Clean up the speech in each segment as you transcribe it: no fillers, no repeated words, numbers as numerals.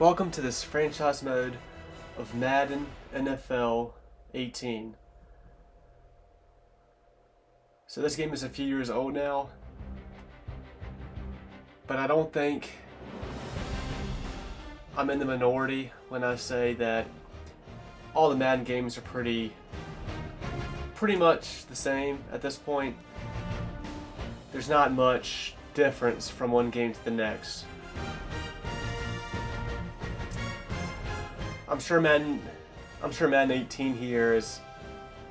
Welcome to this franchise mode of Madden NFL 18. So this game is a few years old now, but I don't think I'm in the minority when I say that all the Madden games are pretty much the same at this point. There's not much difference from one game to the next. I'm sure Madden 18 here is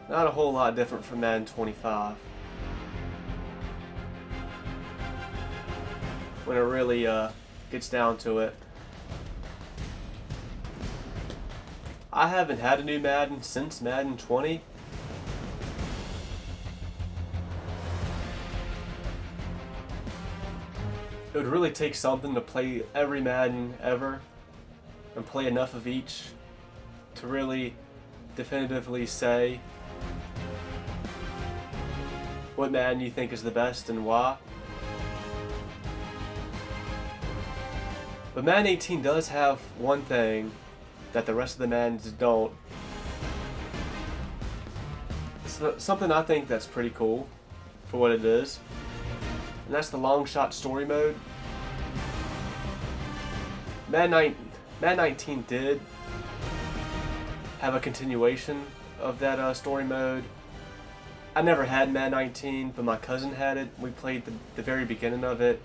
not a whole lot different from Madden 25. When it really gets down to it. I haven't had a new Madden since Madden 20. It would really take something to play every Madden ever and play enough of each to really definitively say what Madden you think is the best and why. But Madden 18 does have one thing that the rest of the Maddens don't. It's something I think that's pretty cool for what it is, and that's the long shot story mode. Madden 19 did have a continuation of that story mode. I never had Madden 19, but my cousin had it. We played the very beginning of it,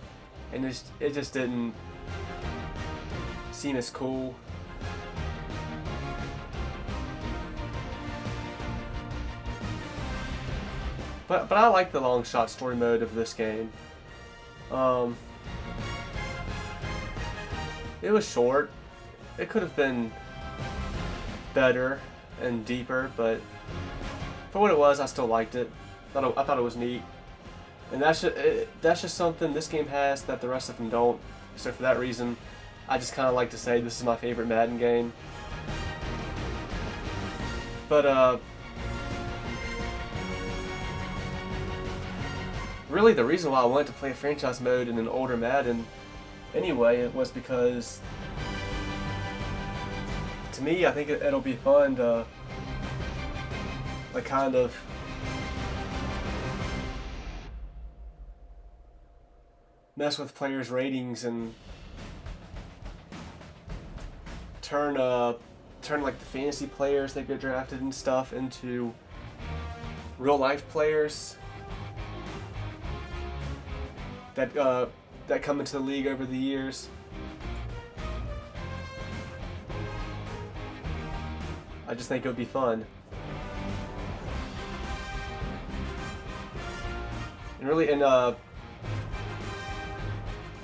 and it just didn't seem as cool. But I like the long shot story mode of this game. It was short. It could have been better and deeper, but for what it was, I still liked it. I thought it was neat, and that's just something this game has that the rest of them don't. So for that reason, I just kind of like to say this is my favorite Madden game. But really the reason why I wanted to play a franchise mode in an older Madden anyway, it was because to me, I think it'll be fun to like kind of mess with players' ratings and turn like the fantasy players that get drafted and stuff into real life players that come into the league over the years. I just think it would be fun. And really, yeah,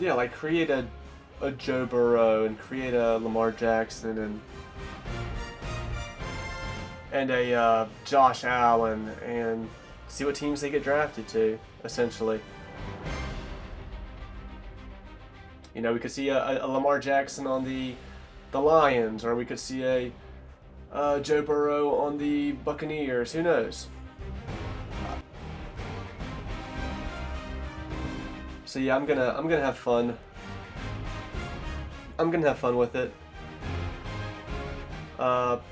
like create a Joe Burrow and create a Lamar Jackson and a Josh Allen and see what teams they get drafted to, essentially. You know, we could see a Lamar Jackson on the Lions, or we could see a Joe Burrow on the Buccaneers. Who knows? So yeah, I'm gonna have fun. I'm gonna have fun with it. But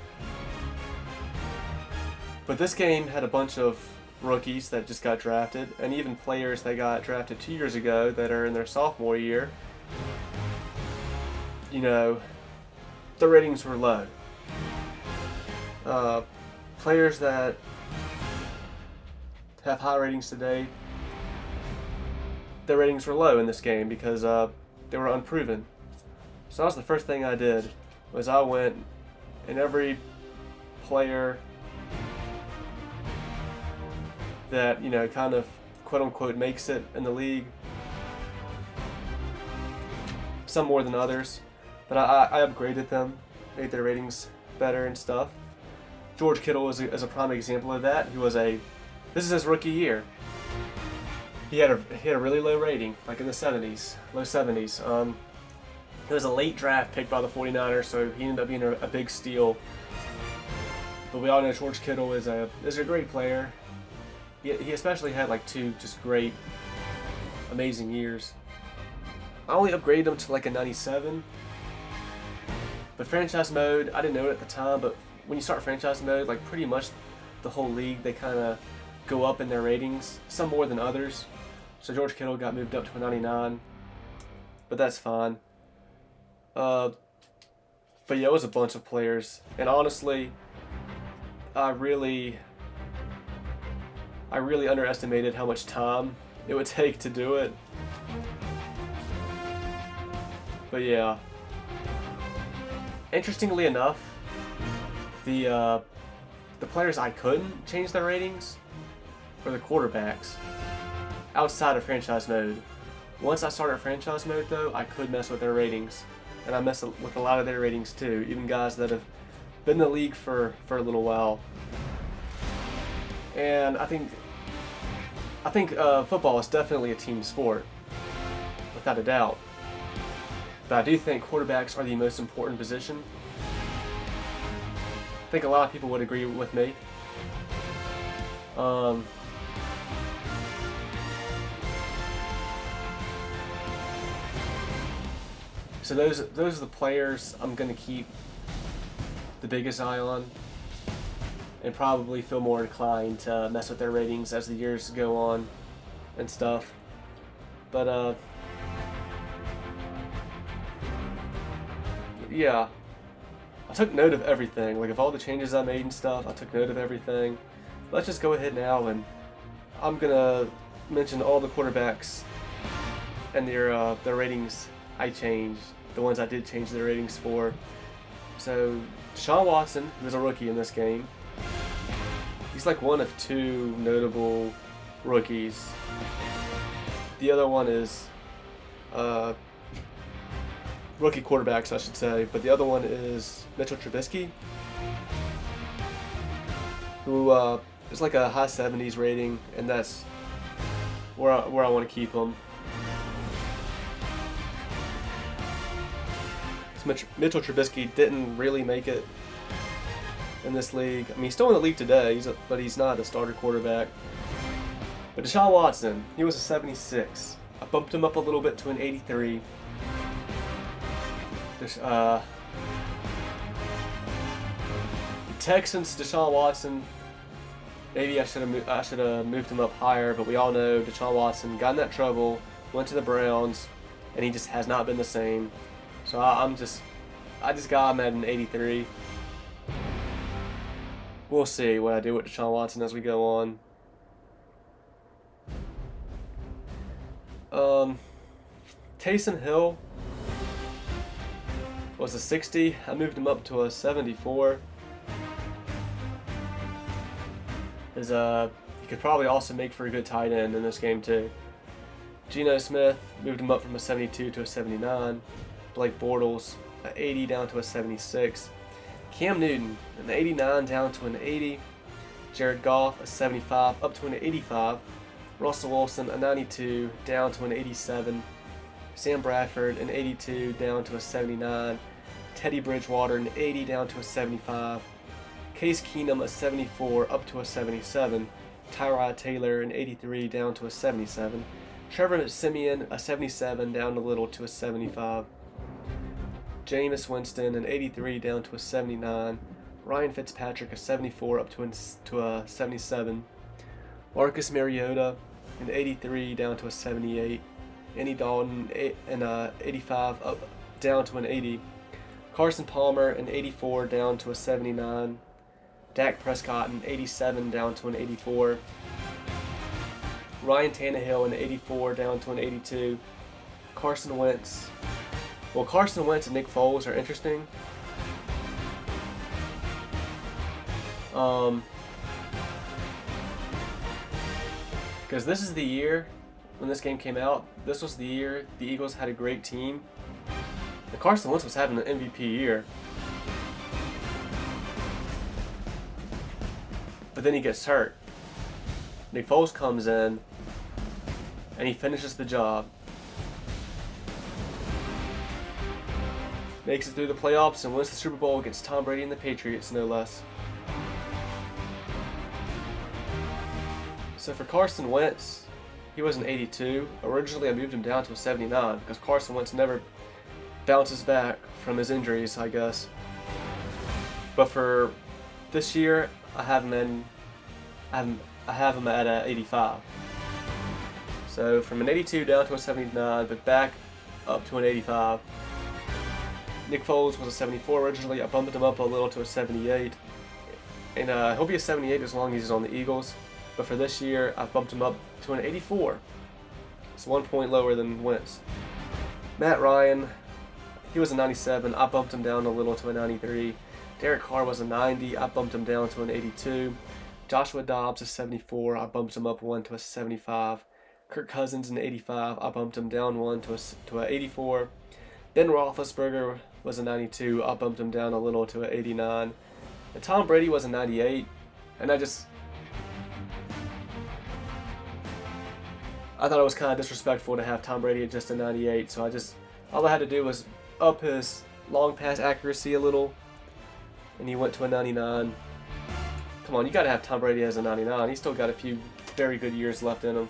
this game had a bunch of rookies that just got drafted, and even players that got drafted 2 years ago that are in their sophomore year. You know, the ratings were low. Players that have high ratings today, their ratings were low in this game because they were unproven. So that was the first thing I did, was I went and every player that, you know, kind of quote unquote makes it in the league, some more than others, but I upgraded them, made their ratings better and stuff. George Kittle is a prime example of that. This is his rookie year. He had a really low rating, like in the 70s, low 70s. He was a late draft pick by the 49ers, so he ended up being a big steal. But we all know George Kittle is a great player. He especially had like two just great, amazing years. I only upgraded him to like a 97. But franchise mode, I didn't know it at the time, but when you start franchise mode, like pretty much the whole league, they kind of go up in their ratings, some more than others. So George Kittle got moved up to a 99, but that's fine. But yeah, it was a bunch of players, and honestly, I really underestimated how much time it would take to do it. But yeah, interestingly enough, the players I couldn't change their ratings were the quarterbacks outside of franchise mode. Once I started franchise mode though, I could mess with their ratings, and I mess with a lot of their ratings too, even guys that have been in the league for a little while. And I think football is definitely a team sport, without a doubt. But I do think quarterbacks are the most important position. I think a lot of people would agree with me. So those are the players I'm going to keep the biggest eye on, and probably feel more inclined to mess with their ratings as the years go on and stuff. But yeah, I took note of everything. Like, of all the changes I made and stuff, I took note of everything. Let's just go ahead now, and I'm gonna mention all the quarterbacks and their ratings I changed, the ones I did change their ratings for. So Deshaun Watson, who was a rookie in this game, he's like one of two notable rookies. The other one is rookie quarterbacks, I should say, but the other one is Mitchell Trubisky, who is like a high 70s rating, and that's where I want to keep him. Mitchell Trubisky didn't really make it in this league. I mean, he's still in the league today, but he's not a starter quarterback. But Deshaun Watson, he was a 76. I bumped him up a little bit to an 83. The Texans, Deshaun Watson, maybe I should have moved him up higher, but we all know Deshaun Watson got in that trouble, went to the Browns, and he just has not been the same. So I just got him at an 83. We'll see what I do with Deshaun Watson as we go on. Taysom Hill was a 60. I moved him up to a 74. He could probably also make for a good tight end in this game too. Geno Smith, moved him up from a 72 to a 79. Blake Bortles, an 80 down to a 76. Cam Newton, an 89 down to an 80. Jared Goff, a 75 up to an 85. Russell Wilson, a 92 down to an 87. Sam Bradford, an 82 down to a 79. Teddy Bridgewater, an 80 down to a 75. Case Keenum, a 74 up to a 77. Tyrod Taylor, an 83 down to a 77. Trevor Siemian, a 77 down a little to a 75. Jameis Winston, an 83 down to a 79. Ryan Fitzpatrick, a 74 up to a 77. Marcus Mariota, an 83 down to a 78. Andy Dalton, an 85 up down to an 80. Carson Palmer, an 84 down to a 79. Dak Prescott, an 87 down to an 84. Ryan Tannehill, an 84 down to an 82. Carson Wentz. Well, Carson Wentz and Nick Foles are interesting. Because this is the year, when this game came out, this was the year the Eagles had a great team. And Carson Wentz was having an MVP year. But then he gets hurt. Nick Foles comes in, and he finishes the job. Makes it through the playoffs and wins the Super Bowl against Tom Brady and the Patriots, no less. So for Carson Wentz, he was an 82. Originally I moved him down to a 79 because Carson Wentz never bounces back from his injuries, I guess. But for this year, I have him at a 85. So from an 82 down to a 79, but back up to an 85. Nick Foles was a 74 originally. I bumped him up a little to a 78. And he'll be a 78 as long as he's on the Eagles. But for this year, I've bumped him up to an 84. It's 1 point lower than Wentz. Matt Ryan, he was a 97. I bumped him down a little to a 93. Derek Carr was a 90. I bumped him down to an 82. Joshua Dobbs is 74. I bumped him up 1 to a 75. Kirk Cousins an 85. I bumped him down 1 to a 84. Ben Roethlisberger was a 92. I bumped him down a little to a 89. And Tom Brady was a 98. And I thought it was kind of disrespectful to have Tom Brady at just a 98. So all I had to do was up his long pass accuracy a little, and he went to a 99. Come on, you got to have Tom Brady as a 99. He's still got a few very good years left in him.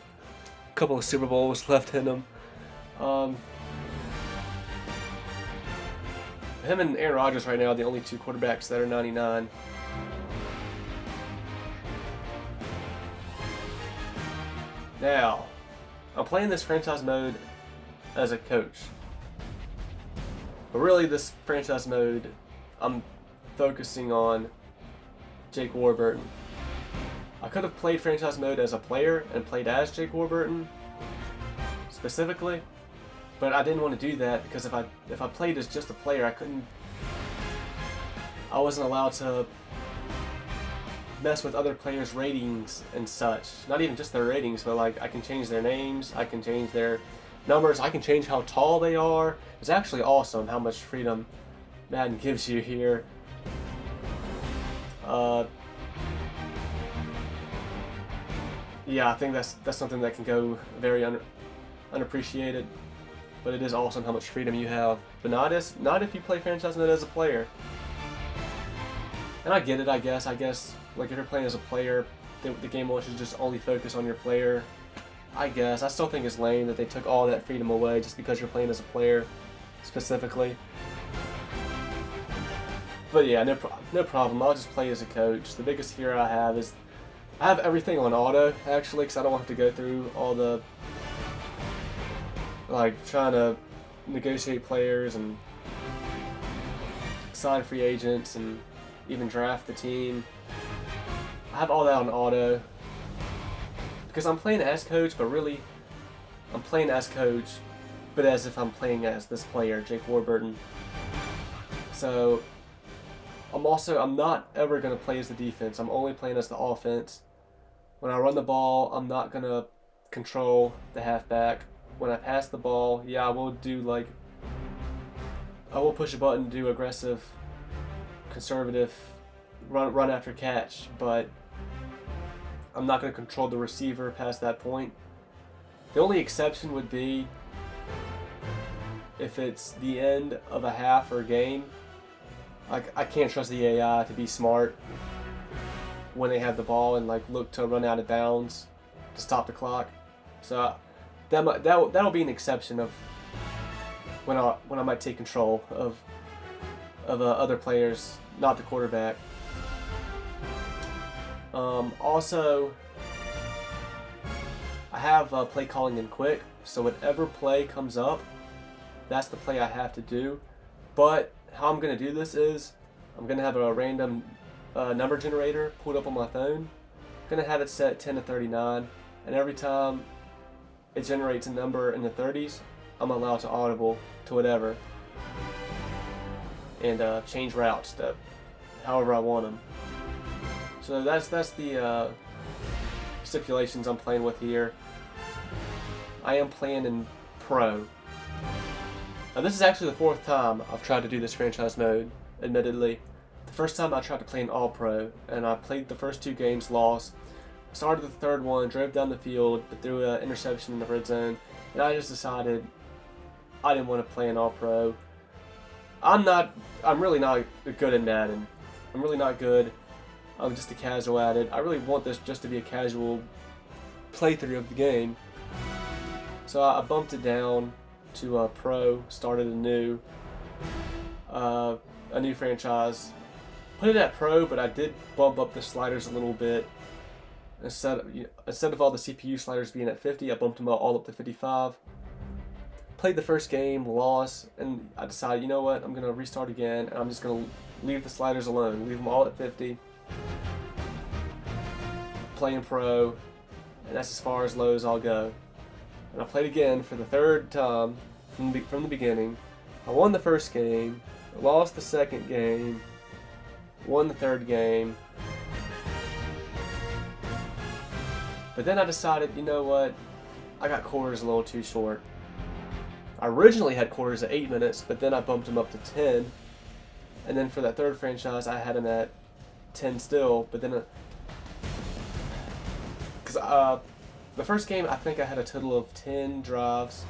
A couple of Super Bowls left in him. Him and Aaron Rodgers right now are the only two quarterbacks that are 99. Now, I'm playing this franchise mode as a coach. But really, this franchise mode, I'm focusing on Jake Warburton. I could have played franchise mode as a player and played as Jake Warburton specifically, but I didn't want to do that because if I played as just a player, I wasn't allowed to mess with other players' ratings and such. Not even just their ratings, but like I can change their names, I can change their numbers, I can change how tall they are. It's actually awesome how much freedom Madden gives you here. Yeah, I think that's something that can go very unappreciated, but it is awesome how much freedom you have. But not if you play franchise mode as a player. And I get it, I guess. Like if you're playing as a player, the game wants you to just only focus on your player. I guess. I still think it's lame that they took all that freedom away just because you're playing as a player specifically. But yeah, no problem. I'll just play as a coach. The biggest fear I have is I have everything on auto, actually, because I don't have to go through all the, like, trying to negotiate players and sign free agents and even draft the team. I have all that on auto because I'm playing as coach, but really I'm playing as coach, but as if I'm playing as this player, Jake Warburton. So I'm not ever going to play as the defense. I'm only playing as the offense. When I run the ball, I'm not going to control the halfback. When I pass the ball, yeah, I will push a button, do aggressive, conservative, run after catch, but I'm not going to control the receiver past that point. The only exception would be if it's the end of a half or game. I can't trust the AI to be smart when they have the ball and like look to run out of bounds to stop the clock. So that'll be an exception of when I might take control of other players, not the quarterback. Also, I have play calling in quick, so whatever play comes up, that's the play I have to do. But how I'm going to do this is I'm going to have a random number generator pulled up on my phone. I'm going to have it set 10 to 39, and every time it generates a number in the 30s, I'm allowed to audible to whatever and change routes to however I want them. So that's the stipulations I'm playing with here. I am playing in Pro. Now this is actually the fourth time I've tried to do this franchise mode, admittedly. The first time I tried to play in All Pro, and I played the first two games, lost. Started the third one, drove down the field, but threw an interception in the red zone, and I just decided I didn't want to play in All Pro. I'm really not good at Madden. I'm really not good. I'm just a casual at it. I really want this just to be a casual playthrough of the game. So I bumped it down to pro, started a new franchise. Put it at pro, but I did bump up the sliders a little bit. Instead of all the CPU sliders being at 50, I bumped them all up to 55. Played the first game, lost, and I decided, you know what, I'm going to restart again, and I'm just going to leave the sliders alone, leave them all at 50. Playing pro, and that's as far as low as I'll go. And I played again for the third time from the beginning. I won the first game, lost the second game, won the third game. But then I decided, you know what, I got quarters a little too short. I originally had quarters at 8 minutes, but then I bumped them up to 10. And then for that third franchise, I had them at 10 still, but then because the first game, I think I had a total of 10 drives.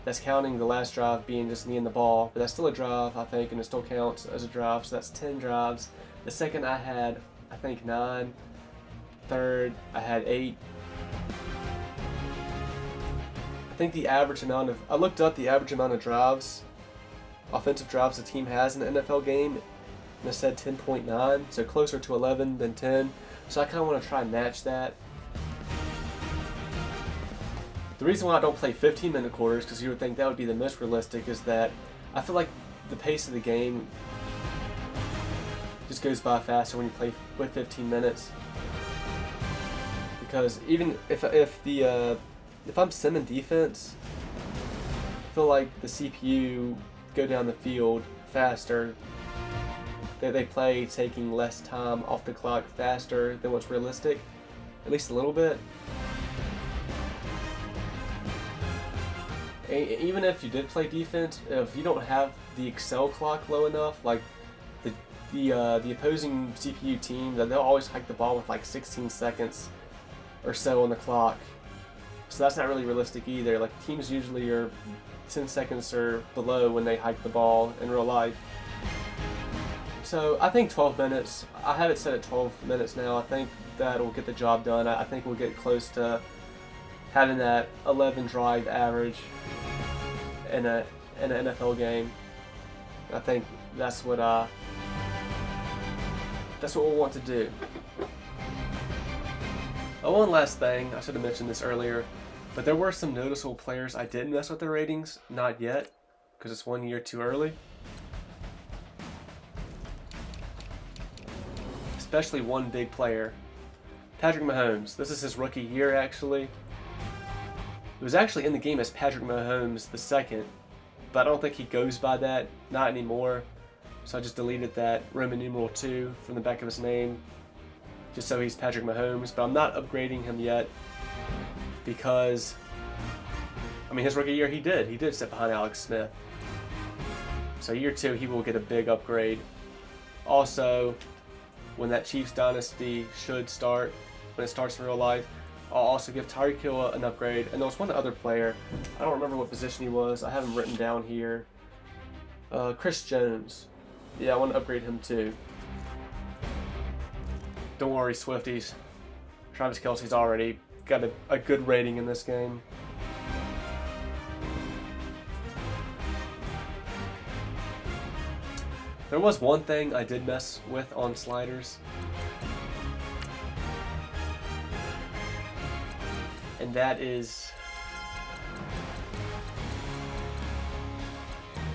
That's counting the last drive being just me and the ball, but that's still a drive, I think, and it still counts as a drive, so that's 10 drives. The second I had, I think, 9. Third, I had 8. I think I looked up the average amount of drives, offensive drives a team has in an NFL game, and it said 10.9, so closer to 11 than 10. So I kind of want to try and match that. The reason why I don't play 15-minute quarters, because you would think that would be the most realistic, is that I feel like the pace of the game just goes by faster when you play with 15 minutes. Because even if I'm simming defense, I feel like the CPU go down the field faster. They play taking less time off the clock faster than what's realistic, at least a little bit. Even if you did play defense, if you don't have the Excel clock low enough, like the opposing CPU team, they'll always hike the ball with like 16 seconds or so on the clock. So that's not really realistic either. Like teams usually are 10 seconds or below when they hike the ball in real life. So I think 12 minutes. I have it set at 12 minutes now. I think that'll get the job done. I think we'll get close to having that 11 drive average in an NFL game. I think that's what we'll want to do. Oh, one last thing, I should have mentioned this earlier, but there were some noticeable players I didn't mess with their ratings, not yet, because it's 1 year too early. Especially one big player, Patrick Mahomes. This is his rookie year, actually. He was actually in the game as Patrick Mahomes II, but I don't think he goes by that, not anymore. So I just deleted that Roman numeral 2 from the back of his name, just so he's Patrick Mahomes. But I'm not upgrading him yet because, I mean, his rookie year he did sit behind Alex Smith. So year 2 he will get a big upgrade. Also, when that Chiefs dynasty should start, when it starts in real life, I'll also give Tyreek Hill an upgrade. And there was one other player, I don't remember what position he was, I have him written down here. Chris Jones. Yeah, I want to upgrade him too. Don't worry, Swifties. Travis Kelce's already got a good rating in this game. There was one thing I did mess with on sliders, and that is,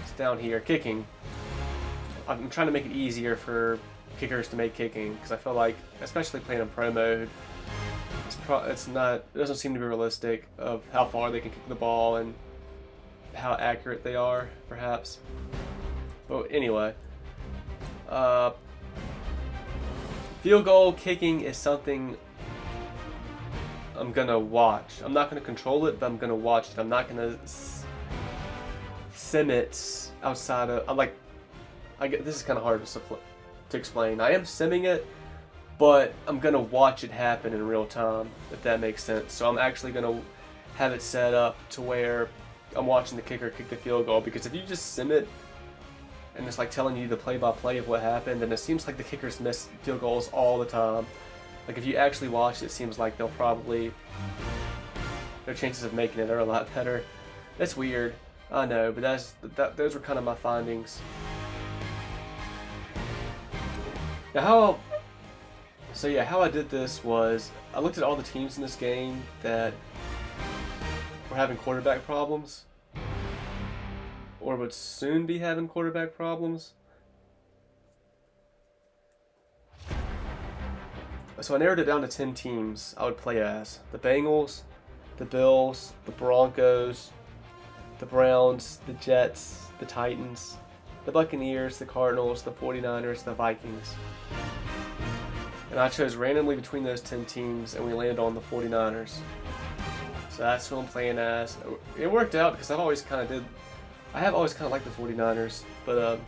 it's down here, kicking. I'm trying to make it easier for kickers to make kicking, because I feel like, especially playing in pro mode, it doesn't seem to be realistic of how far they can kick the ball and how accurate they are, perhaps. But anyway, field goal kicking is something I'm gonna watch. I'm not gonna control it, but I'm gonna watch it. I'm not gonna sim it outside of, this is kind of hard to explain. I am simming it, but I'm gonna watch it happen in real time, if that makes sense. So I'm actually gonna have it set up to where I'm watching the kicker kick the field goal, because if you just sim it and it's like telling you the play-by-play of what happened, then it seems like the kickers miss field goals all the time. Like if you actually watch it, it seems like their chances of making it are a lot better. That's weird. I know, but those were kind of my findings. Now how I did this was I looked at all the teams in this game that were having quarterback problems, or would soon be having quarterback problems. So I narrowed it down to 10 teams I would play as. The Bengals, the Bills, the Broncos, the Browns, the Jets, the Titans, the Buccaneers, the Cardinals, the 49ers, the Vikings. And I chose randomly between those 10 teams, and we landed on the 49ers. So that's who I'm playing as. It worked out because I have always kind of liked the 49ers, but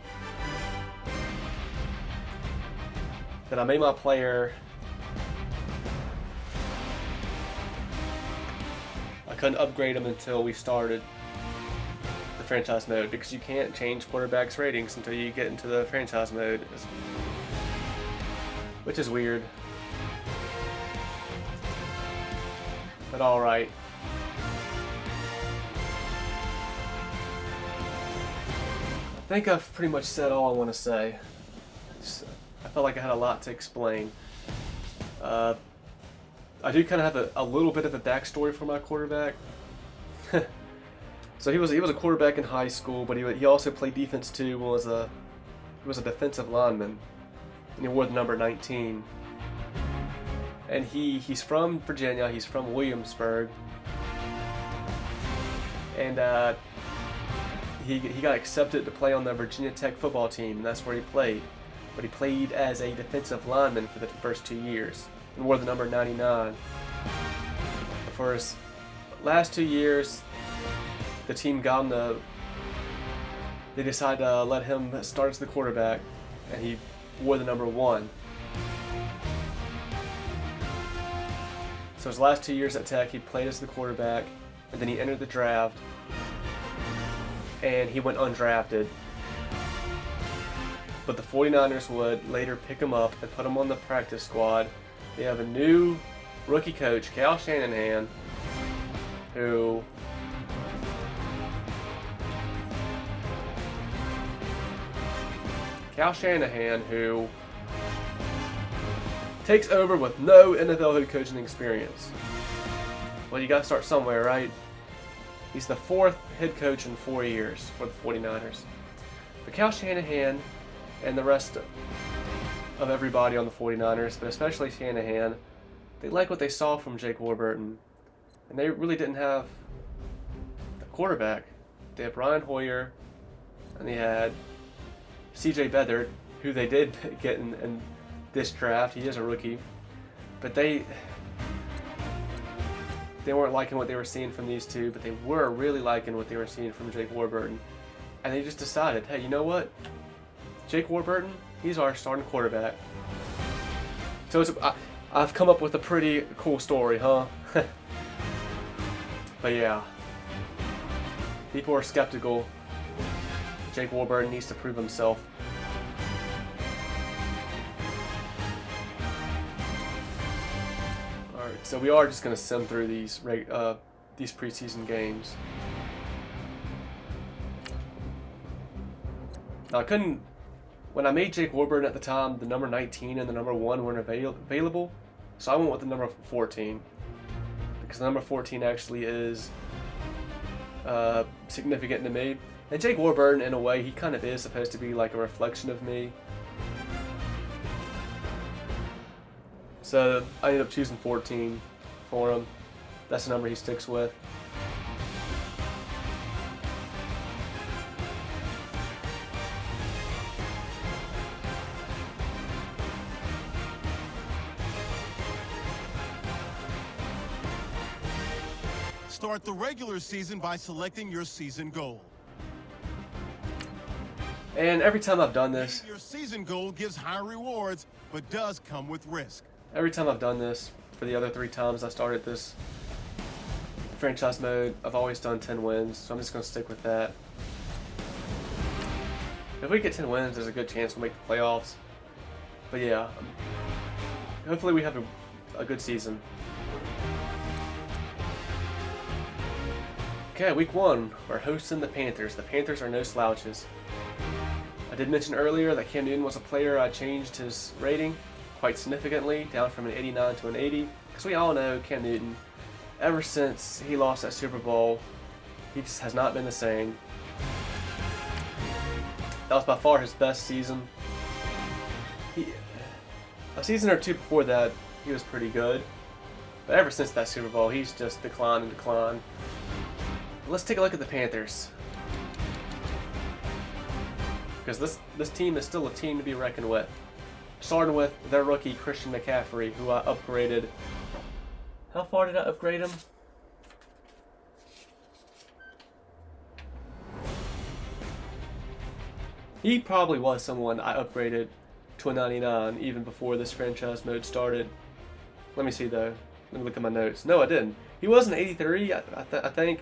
then I made my player. I couldn't upgrade him until we started the franchise mode because you can't change quarterbacks' ratings until you get into the franchise mode, which is weird. But alright. I think I've pretty much said all I want to say. I felt like I had a lot to explain. I do kind of have a little bit of a backstory for my quarterback. So he was a quarterback in high school, but he also played defense too. He was a defensive lineman, and he wore the number 19. And he's from Virginia. He's from Williamsburg, and he got accepted to play on the Virginia Tech football team, and that's where he played. But he played as a defensive lineman for the first 2 years and wore the number 99. For his last 2 years, the team got him they decided to let him start as the quarterback, and he wore the number 1. So his last 2 years at Tech, he played as the quarterback, and then he entered the draft, and he went undrafted. But the 49ers would later pick him up and put him on the practice squad. They have a new rookie coach, Cal Shanahan, who takes over with no NFL head coaching experience. Well, you got to start somewhere, right? He's the 4th head coach in 4 years for the 49ers. But Cal Shanahan and the rest of everybody on the 49ers, but especially Shanahan, they like what they saw from Jake Warburton. And they really didn't have a quarterback. They had Brian Hoyer, and they had C.J. Beathard, who they did get in this draft. He is a rookie. But they weren't liking what they were seeing from these two, but they were really liking what they were seeing from Jake Warburton. And they just decided, hey, you know what? Jake Warburton, he's our starting quarterback. So I've come up with a pretty cool story, huh? But yeah, people are skeptical. Jake Warburton needs to prove himself. Alright, so we are just going to sim through these preseason games. Now when I made Jake Warburton at the time, the number 19 and the number 1 weren't available, so I went with the number 14. Because the number 14 actually is significant to me. And Jake Warburton, in a way, he kind of is supposed to be like a reflection of me. So I ended up choosing 14 for him. That's the number he sticks with. Start the regular season by selecting your season goal. And every time I've done this, your season goal gives high rewards, but does come with risk. Every time I've done this, for the other 3 times I started this franchise mode, I've always done 10 wins, so I'm just going to stick with that. If we get 10 wins, there's a good chance we'll make the playoffs. But yeah, hopefully we have a good season. Okay, week 1. We're hosting the Panthers. The Panthers are no slouches. I did mention earlier that Cam Newton was a player I changed his rating quite significantly, down from an 89 to an 80. Because we all know Cam Newton, ever since he lost that Super Bowl, he just has not been the same. That was by far his best season. A season or two before that, he was pretty good. But ever since that Super Bowl, he's just declined and declined. Let's take a look at the Panthers. Because this team is still a team to be reckoned with. Starting with their rookie, Christian McCaffrey, who I upgraded. How far did I upgrade him? He probably was someone I upgraded to a 99 even before this franchise mode started. Let me see though. Let me look at my notes. No, I didn't. He was an 83, I think.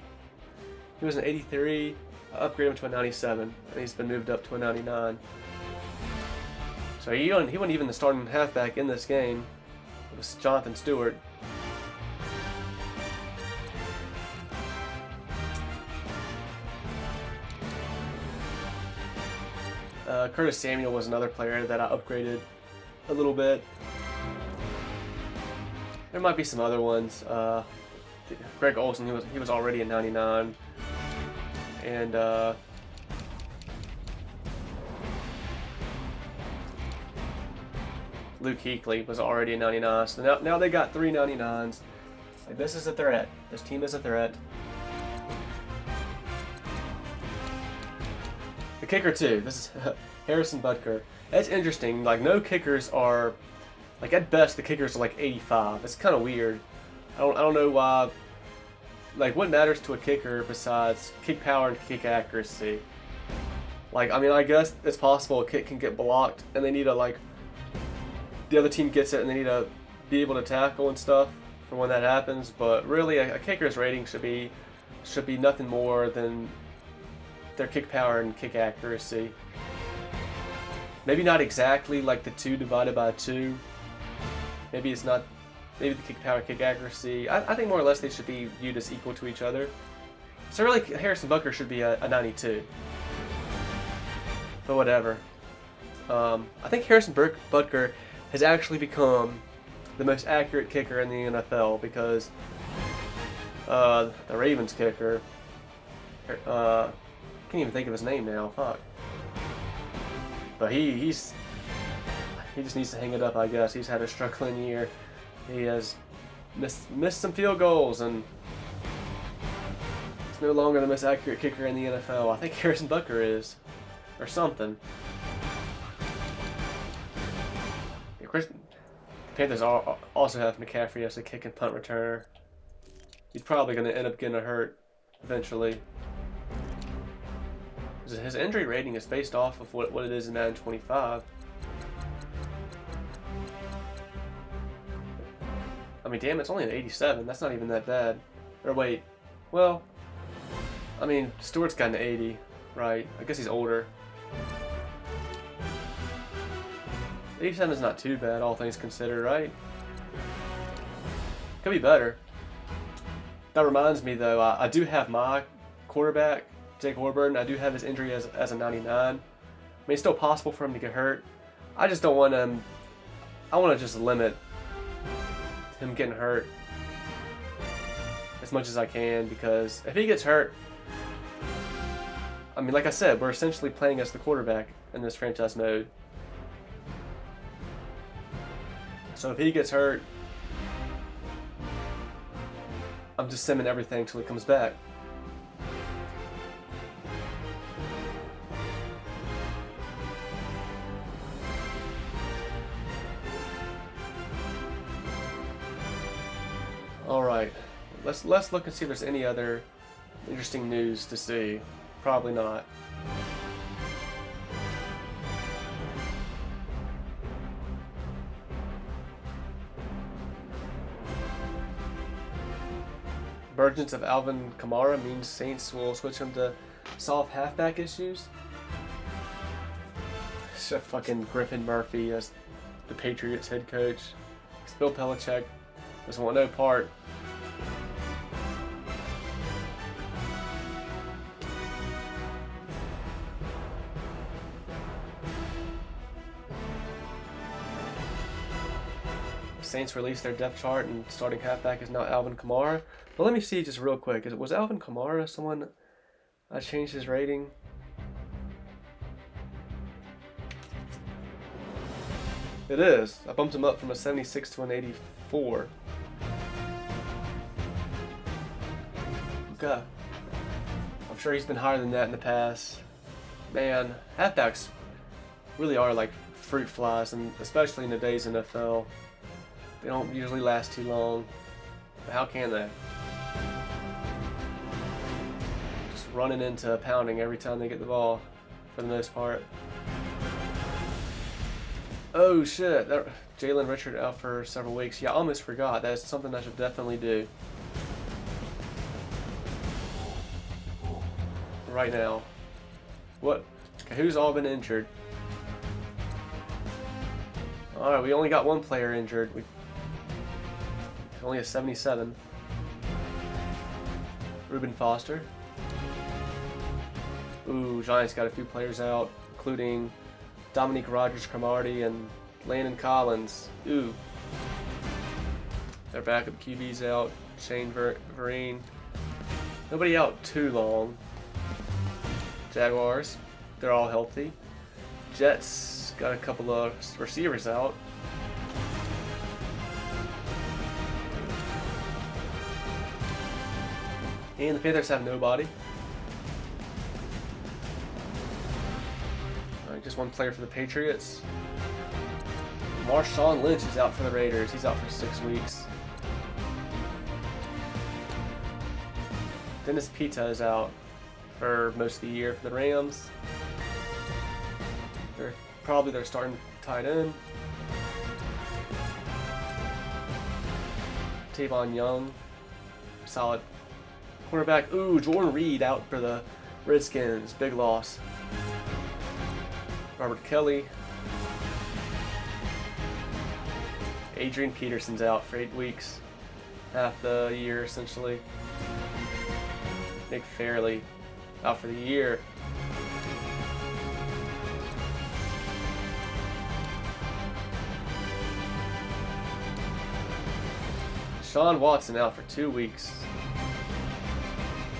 He was an 83. I upgraded him to a 97, and he's been moved up to a 99. So he wasn't even the starting halfback in this game. It was Jonathan Stewart. Curtis Samuel was another player that I upgraded a little bit. There might be some other ones. Greg Olsen, he was already a 99, and Luke Kuechly was already a 99. So now they got 3 99s. Like, this is a threat. This team is a threat. The kicker too. This is Harrison Butker. It's interesting. Like, no kickers are, like, at best the kickers are like 85. It's kind of weird. I don't know why. Like, what matters to a kicker besides kick power and kick accuracy? Like, I mean, I guess it's possible a kick can get blocked and they need to, like, the other team gets it and they need to be able to tackle and stuff for when that happens. But really, a kicker's rating should be nothing more than their kick power and kick accuracy. Maybe not exactly like the 2 divided by 2. Maybe it's not. Maybe the kick power, kick accuracy. I think more or less they should be viewed as equal to each other. So really, Harrison Butker should be a 92. But whatever. I think Harrison Butker has actually become the most accurate kicker in the NFL because the Ravens kicker. Can't even think of his name now. Fuck. But he just needs to hang it up, I guess. He's had a struggling year. He has missed some field goals, and he's no longer the most accurate kicker in the NFL. I think Harrison Butker is, or something. The Panthers also have McCaffrey as the kick and punt returner. He's probably going to end up getting hurt eventually. His injury rating is based off of what it is in Madden 25. I mean, damn, it's only an 87. That's not even that bad. Or wait, well, I mean, Stewart's got an 80, right? I guess he's older. 87 is not too bad, all things considered, right? Could be better. That reminds me, though, I do have my quarterback, Jake Warburton. I do have his injury as a 99. I mean, it's still possible for him to get hurt. I just don't want him. I want to just limit him getting hurt as much as I can, because if he gets hurt, I mean, like I said, we're essentially playing as the quarterback in this franchise mode. So if he gets hurt, I'm just simming everything till he comes back. Alright, let's look and see if there's any other interesting news to see. Probably not. Emergence of Alvin Kamara means Saints will switch him to solve halfback issues. So fucking Griffin Murphy as the Patriots head coach. Bill Belichick doesn't want no part. Saints released their depth chart and starting halfback is now Alvin Kamara. But let me see just real quick. Was Alvin Kamara someone changed his rating? It is. I bumped him up from a 76 to an 84. Okay. I'm sure he's been higher than that in the past. Man, halfbacks really are like fruit flies, and especially in today's NFL. They don't usually last too long. But how can they? Just running into pounding every time they get the ball, for the most part. Oh shit, Jalen Richard out for several weeks. Yeah, I almost forgot. That's something I should definitely do. Right now. What? Okay, who's all been injured? Alright, we only got one player injured. Only a 77. Reuben Foster. Ooh, Giants got a few players out, including Dominique Rodgers-Cromartie and Landon Collins. Ooh. Their backup QB's out. Shane Vereen. Nobody out too long. Jaguars, they're all healthy. Jets got a couple of receivers out. And the Panthers have nobody. Just one player for the Patriots. Marshawn Lynch is out for the Raiders. He's out for 6 weeks. Dennis Pita is out for most of the year for the Rams. They're probably their starting tight end. Tavon Young, solid cornerback. Ooh, Jordan Reed out for the Redskins. Big loss. Robert Kelly. Adrian Peterson's out for 8 weeks. Half the year, essentially. Nick Fairley out for the year. Sean Watson out for 2 weeks.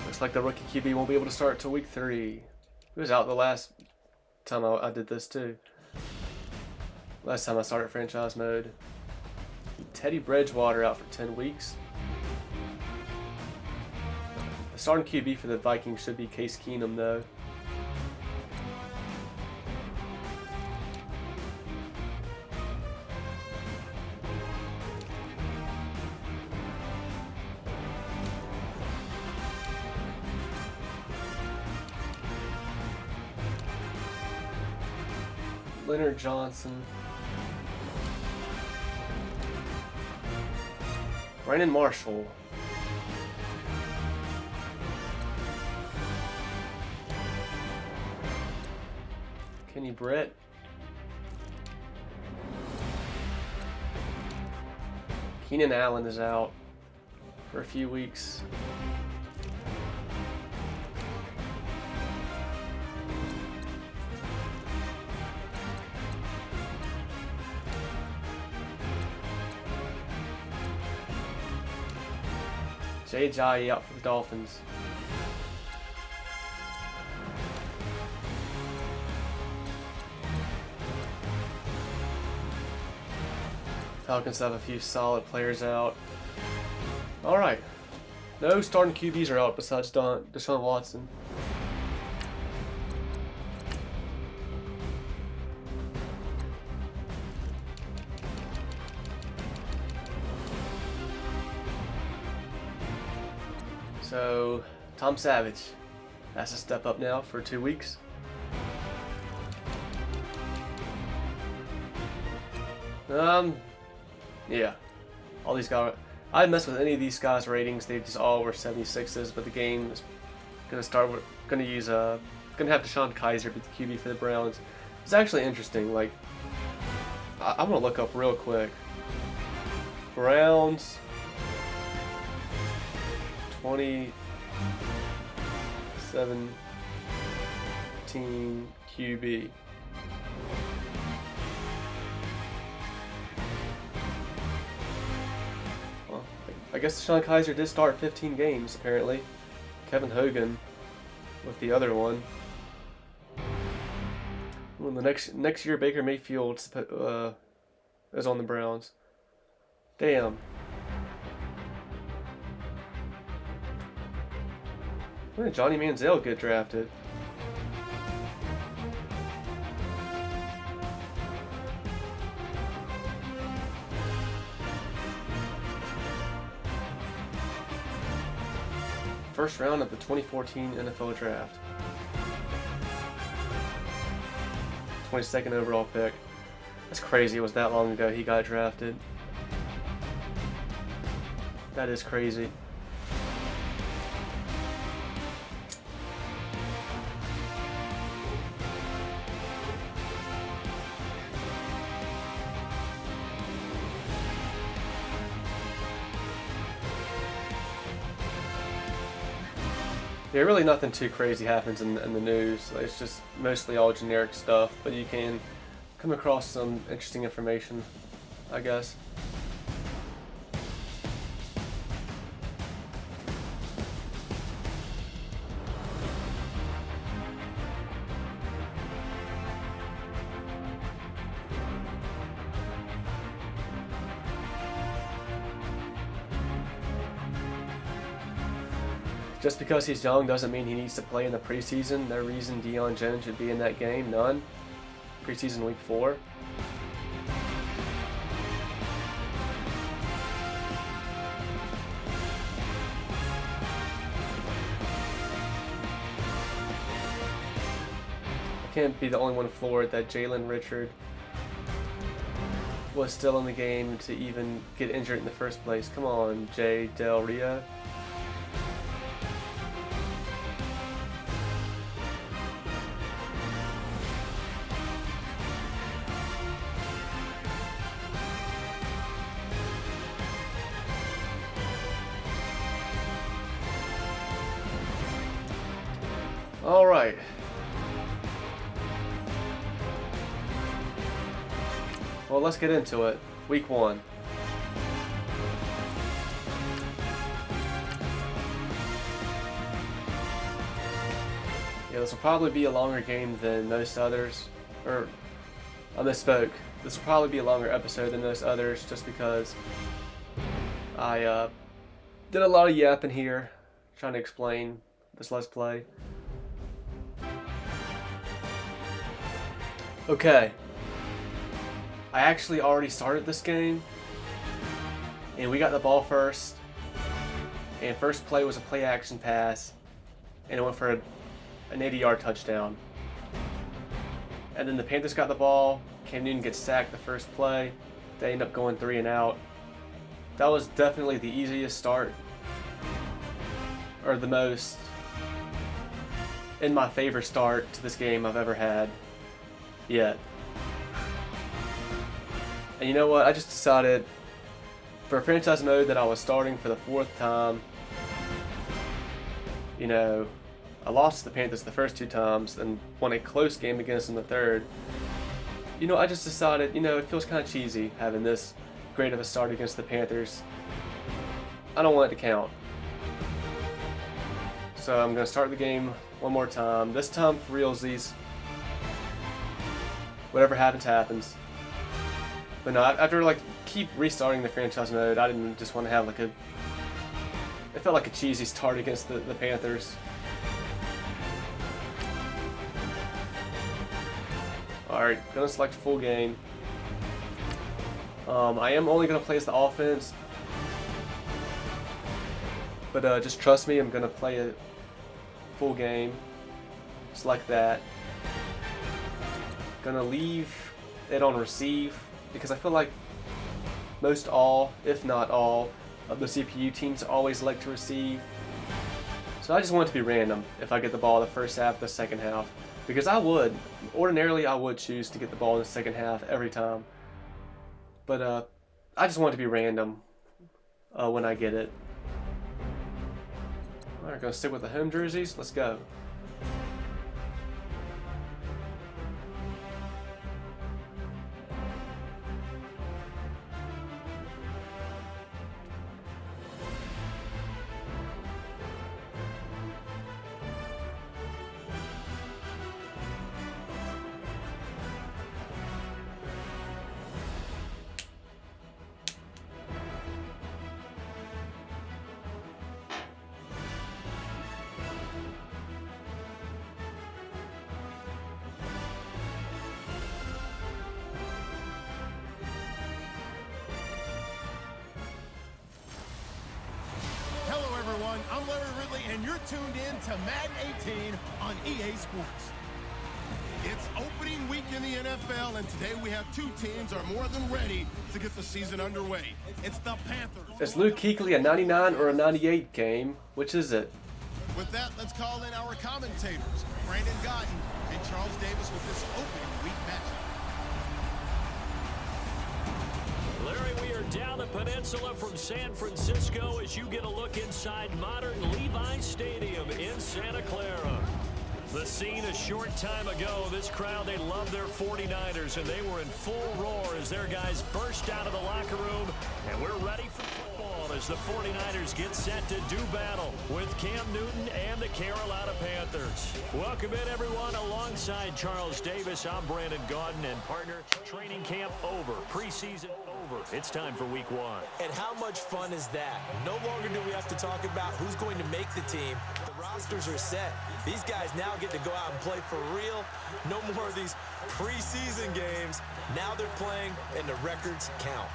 Looks like the rookie QB won't be able to start until week 3. He was out the last time I did this too. Last time I started franchise mode. Teddy Bridgewater out for 10 weeks. The starting QB for the Vikings should be Case Keenum though. Leonard Johnson. Brandon Marshall. Kenny Brett. Keenan Allen is out for a few weeks. Jay Ajayi out for the Dolphins. Falcons have a few solid players out. Alright. No starting QBs are out besides Deshaun Watson. So, Tom Savage has to step up now for 2 weeks. Yeah. All these guys, I didn't mess with any of these guys' ratings. They just all were 76s, but the game is gonna start with, gonna have Deshaun Kaiser be the QB for the Browns. It's actually interesting. Like, I'm gonna look up real quick. Browns 2017 QB. I guess Sean Kaiser did start 15 games, apparently. Kevin Hogan with the other one. Well, the next year, Baker Mayfield is on the Browns. Damn. When did Johnny Manziel get drafted? First round of the 2014 NFL Draft. 22nd overall pick. That's crazy. It was that long ago he got drafted. That is crazy. Yeah, really nothing too crazy happens in the news. It's just mostly all generic stuff, but you can come across some interesting information, I guess. Just because he's young doesn't mean he needs to play in the preseason. No reason Deion Jones should be in that game. None. Preseason week 4. I can't be the only one floored that Jalen Richard was still in the game to even get injured in the first place. Come on, Jay Del Rio. All right. Well, let's get into it. Week 1. Yeah, this will probably be a longer game than most others. Or, I misspoke. This will probably be a longer episode than most others just because I did a lot of yapping here trying to explain this Let's Play. Okay, I actually already started this game, and we got the ball first, and first play was a play action pass, and it went for an 80-yard touchdown. And then the Panthers got the ball, Cam Newton gets sacked the first play, they end up going 3 and out. That was definitely the easiest start, or the most in my favor start to this game I've ever had. Yet. And you know what? I just decided for a franchise mode that I was starting for the 4th time. You know, I lost to the Panthers the first 2 times and won a close game against them the 3rd. You know, I just decided, you know, it feels kind of cheesy having this great of a start against the Panthers. I don't want it to count. So I'm going to start the game one more time. This time for realsies. Whatever happens, happens. But no, after like keep restarting the franchise mode, I didn't just want to have like a... It felt like a cheesy start against the Panthers. Alright, gonna select full game. I am only gonna play as the offense. But just trust me, I'm gonna play a full game. Select that. Gonna leave it on receive because I feel like most all, if not all, of the CPU teams always like to receive. So I just want it to be random if I get the ball the first half, the second half. Because ordinarily I would choose to get the ball in the second half every time. But I just want it to be random when I get it. Alright, gonna stick with the home jerseys. Let's go. everyone. I'm Larry Ridley, and you're tuned in to Madden 18 on EA Sports. It's opening week in the NFL, and today we have two teams are more than ready to get the season underway. It's the Panthers. Is Luke Kuechly a 99 or a 98 game? Which is it? With that, let's call in our commentators, Brandon Godden and Charles Davis, with this opening week matchup. Larry, we are down the peninsula from San Francisco as you get a look inside modern Levi Stadium in Santa Clara. The scene a short time ago, this crowd, they love their 49ers, and they were in full roar as their guys burst out of the locker room, and we're ready for football as the 49ers get set to do battle with Cam Newton and the Carolina Panthers. Welcome in, everyone. Alongside Charles Davis, I'm Brandon Godden, and partner, training camp over, preseason over. It's time for week one. And how much fun is that? No longer do we have to talk about who's going to make the team. The rosters are set. These guys now get to go out and play for real. No more of these preseason games. Now they're playing, and the records count.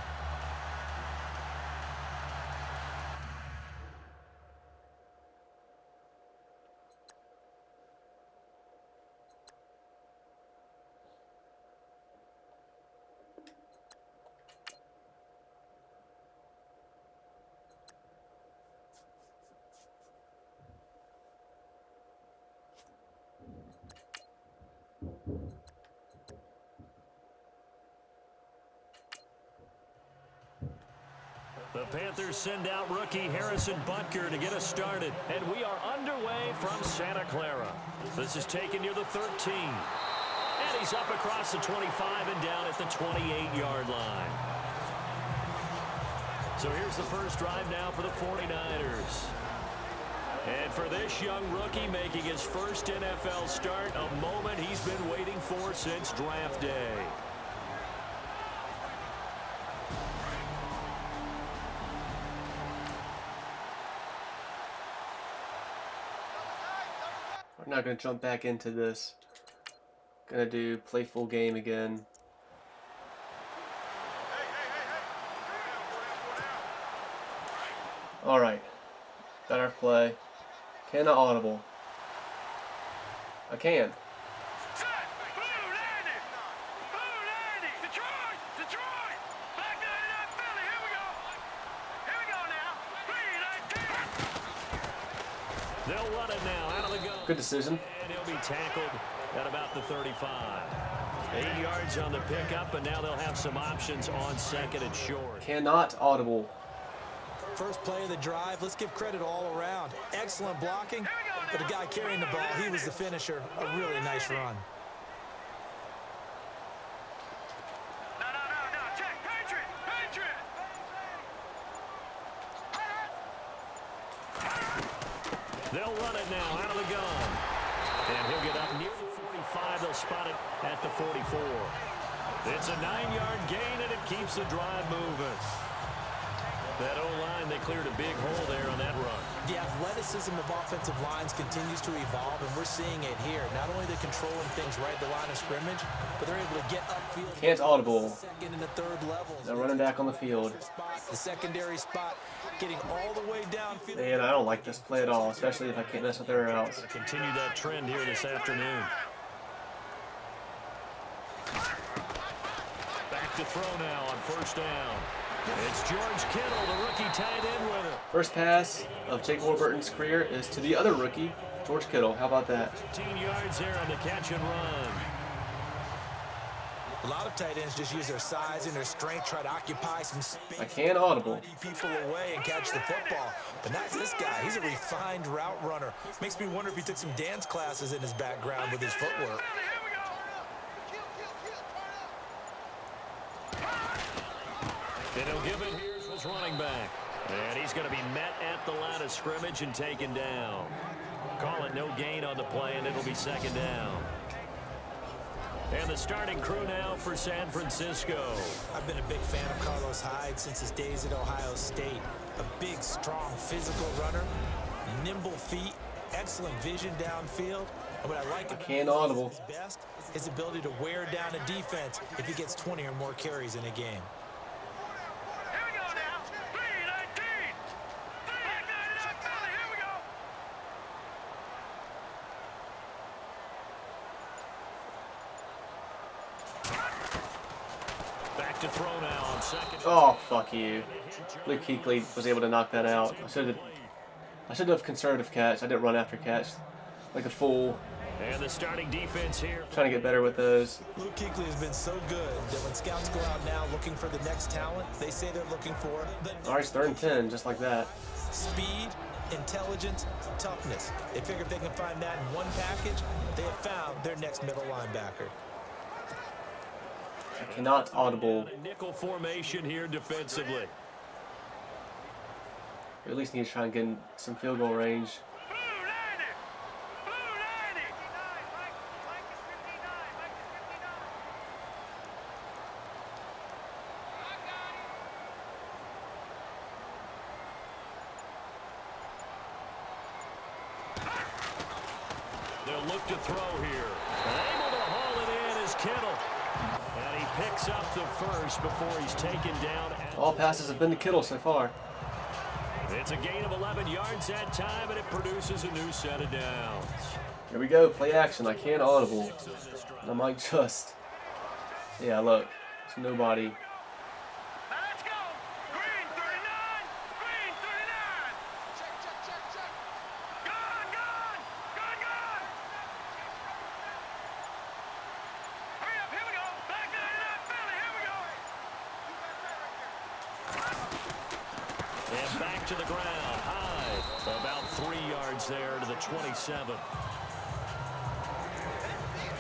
The Panthers send out rookie Harrison Butker to get us started. And we are underway from Santa Clara. This is taken near the 13. And he's up across the 25 and down at the 28-yard line. So here's the first drive now for the 49ers. And for this young rookie making his first NFL start, a moment he's been waiting for since draft day. We're not going to jump back into this. Going to do play full game again. Alright. Got our play. Cannot audible. I can. They'll run it now out of the gun. Good decision. And he'll be tackled at about the 35. 8 yards on the pickup, and now they'll have some options on second and short. Cannot audible. First play of the drive, let's give credit all around. Excellent blocking, but the guy carrying the ball, he was the finisher. A really nice run. They'll run it now out of the gun. And he'll get up near the 45. They'll spot it at the 44. It's a 9-yard gain, and it keeps the drive moving. That O-line, they cleared a big hole there on that run. The athleticism of offensive lines continues to evolve, and we're seeing it here. Not only are they controlling things right at the line of scrimmage, but they're able to get upfield. Can't audible. Second and the third levels. They're running back on the field. The secondary spot getting all the way downfield. Man, I don't like this play at all, especially if I can't mess with their routes. Continue that trend here this afternoon. Back to throw now on first down. It's George Kittle, the rookie tight end winner. First pass of Jake Warburton's career is to the other rookie, George Kittle. How about that? 15 yards there on the catch and run. A lot of tight ends just use their size and their strength, try to occupy some space. I can audible. People away and catch the football. But not this guy. He's a refined route runner. Makes me wonder if he took some dance classes in his background with his footwork. And he'll give it here to his running back. And he's going to be met at the line of scrimmage and taken down. Call it no gain on the play, and it'll be second down. And the starting crew now for San Francisco. I've been a big fan of Carlos Hyde since his days at Ohio State. A big, strong, physical runner, nimble feet, excellent vision downfield. And what I like about can't audible. his best, his ability to wear down a defense if he gets 20 or more carries in a game. look to throw now on second. Oh, fuck you. Luke Kuechly was able to knock that out. I should have conservative catch. I didn't run after catch like a fool. And the starting defense here. Trying to get better with those. Luke Kuechly has been so good that when scouts go out now looking for the next talent, they say they're looking for the Alright, it's 3rd and 10, just like that. speed, intelligence, toughness. They figure if they can find that in one package, they have found their next middle linebacker. I cannot audible. Nickel formation here defensively. Or at least need to try and get in some field goal range. They'll look to throw here. Able to haul it in is Kittle. And he picks up the first before he's taken down. All passes have been to Kittle so far. It's a gain of 11 yards that time, and it produces a new set of downs. Here we go, play action. I can't audible. And I might just. Yeah, look. There's nobody. Let's go. Green 39. Green 39. Check. Gone. Hurry up. Here we go. Back 99 Philly. Here we go. And back to the ground, high. About 3 yards there to the 27.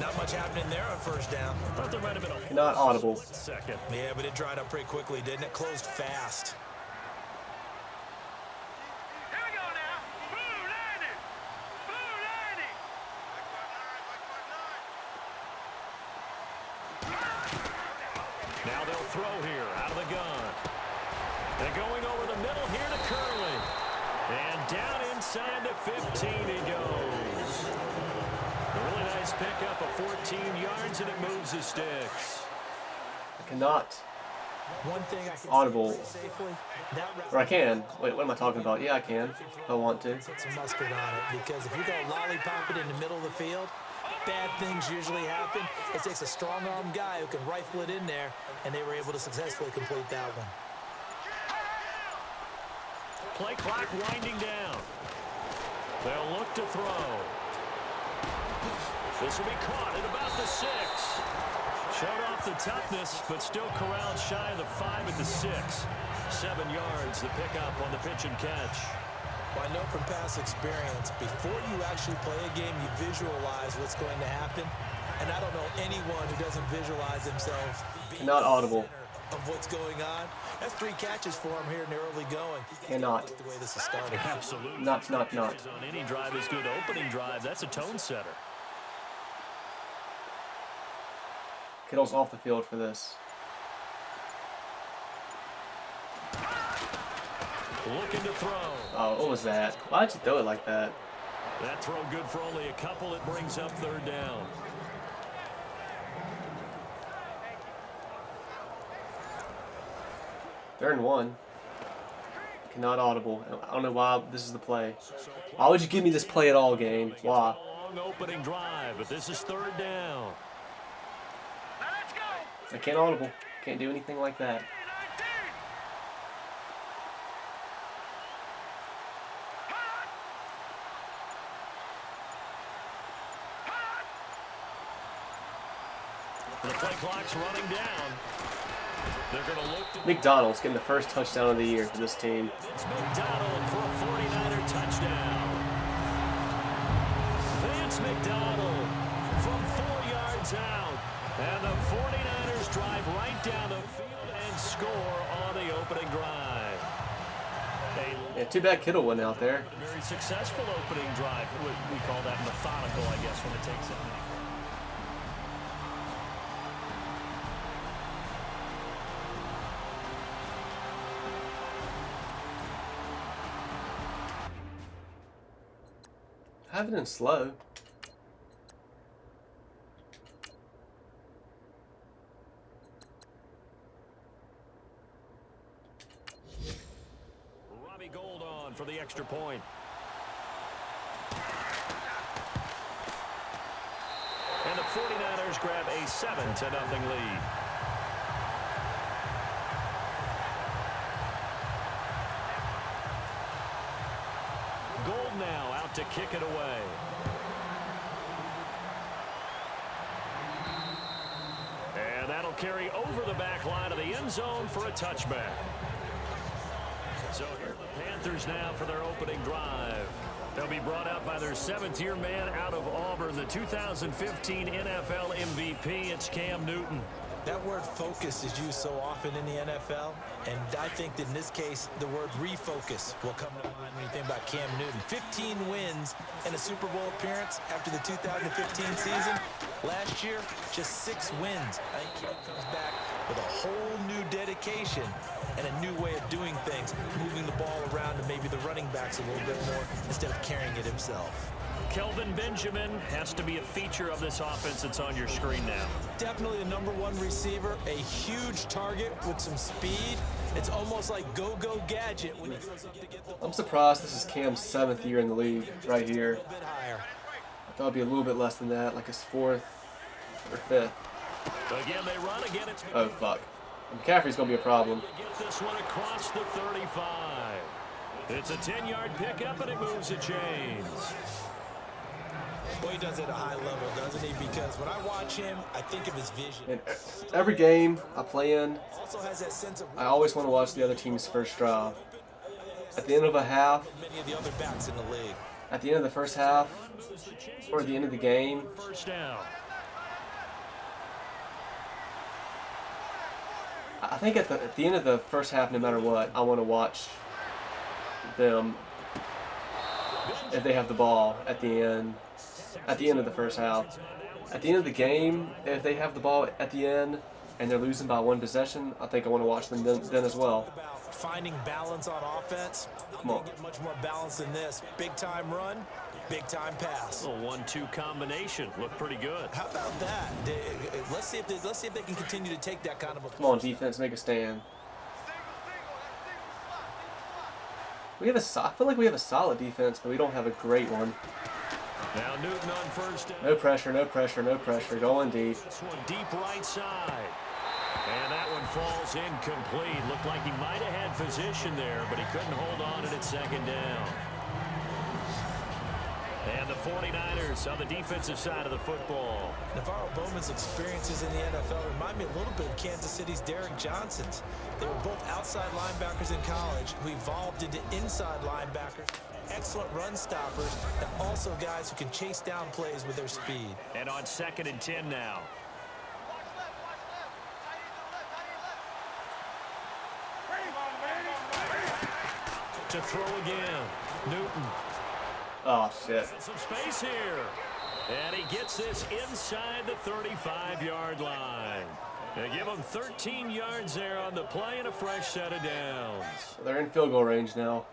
Not much happening there on first down. Thought there might have been a Not audible. second. Yeah, but it dried up pretty quickly, didn't it? Closed fast. Here we go now. Blue 90. Now they'll throw here out of the gun. And going over the middle here to Curley. And down inside the 15 he goes. A really nice pickup of 14 yards, and it moves the sticks. I cannot. One thing I can Audible. say safely, that route Or I can. Wait, what am I talking about? Yeah, I can. If I want to. put some mustard on it, because if you go lollipop it in the middle of the field, bad things usually happen. It takes a strong-arm guy who can rifle it in there, and they were able to successfully complete that one. Play clock winding down. They'll look to throw. This will be caught at about the 6. Showed off the toughness, but still corralled shy of the 5 at the 6. 7 yards, the pickup on the pitch and catch. Well, I know from past experience, before you actually play a game, you visualize what's going to happen. And I don't know anyone who doesn't visualize themselves being Not audible. the center of what's going on. That's 3 catches for him here in the early going. Cannot. The way this is starting. Absolutely. Not. On any drive is good opening drive. That's a tone setter. Kittle's off the field for this. Looking to throw. Oh, what was that? Why'd you throw it like that? That throw good for only a couple. It brings up 3rd down. Third and 1. Cannot audible. I don't know why this is the play. Why would you give me this play at all, game? Why? Long opening drive, but this is 3rd down. Let's go. I can't audible. Can't do anything like that. 19. The play clock's running down. They're going to look to... McDonald's getting the first touchdown of the year for this team. It's McDonald for a 49er touchdown. Vance McDonald from 4 yards out. And the 49ers drive right down the field and score on the opening drive. Yeah, too bad Kittle went out there. A very successful opening drive. We call that methodical, I guess, when it takes it. Have it in slow. Robbie Gould on for the extra point. And the 49ers grab a 7-0 lead. to kick it away. And that'll carry over the back line of the end zone for a touchback. So here are the Panthers now for their opening drive. They'll be brought out by their seventh-year man out of Auburn, the 2015 NFL MVP. It's Cam Newton. That word focus is used so often in the NFL, and I think that in this case, the word refocus will come to mind when you think about Cam Newton. 15 wins and a Super Bowl appearance after the 2015 season. Last year, just 6 wins. I think Cam comes back with a whole new dedication and a new way of doing things, moving the ball around to maybe the running backs a little bit more instead of carrying it himself. Kelvin Benjamin has to be a feature of this offense that's on your screen now. Definitely the #1 receiver, a huge target with some speed. It's almost like go-go gadget when he goes up to get the ball. I'm surprised this is Cam's 7th year in the league right here. A little bit higher. I thought it'd be a little bit less than that, like his 4th or 5th. Again, they run again. It's Oh, fuck. McCaffrey's going to be a problem. Get this one across the 35. It's a 10-yard pickup, and it moves the chains. Boy, he does it at a high level, doesn't he? Because when I watch him, I think of his vision. And every game I play in, Also has that sense of I always want to watch the other team's first drive. At the end of a half, many of the other backs in the league. at the end of the first half, or at the end of the game, First down. I think at the end of the first half, no matter what, I want to watch them if they have the ball at the end of the first half. At the end of the game, if they have the ball at the end and they're losing by 1 possession, I think I want to watch them then as well. About finding balance on offense. Come on. Get much more balance than this. Big time run, big time pass. A 1-2 combination. Looked pretty good. How about that? Let's see if they can continue to take that kind of a. Come on, defense, make a stand. I feel like we have a solid defense, but we don't have a great one. Now Newton on first down. No pressure, no pressure, no pressure. Going deep. This one deep right side. And that one falls incomplete. Looked like he might have had position there, but he couldn't hold on and it's second down. And the 49ers on the defensive side of the football. Navarro Bowman's experiences in the NFL remind me a little bit of Kansas City's Derrick Johnson's. They were both outside linebackers in college who evolved into inside linebackers. Excellent run stoppers, and also guys who can chase down plays with their speed. And on 2nd and 10 now. To throw again. Newton. Oh, shit. Some space here. And he gets this inside the 35-yard line. They give him 13 yards there on the play and a fresh set of downs. They're in field goal range now.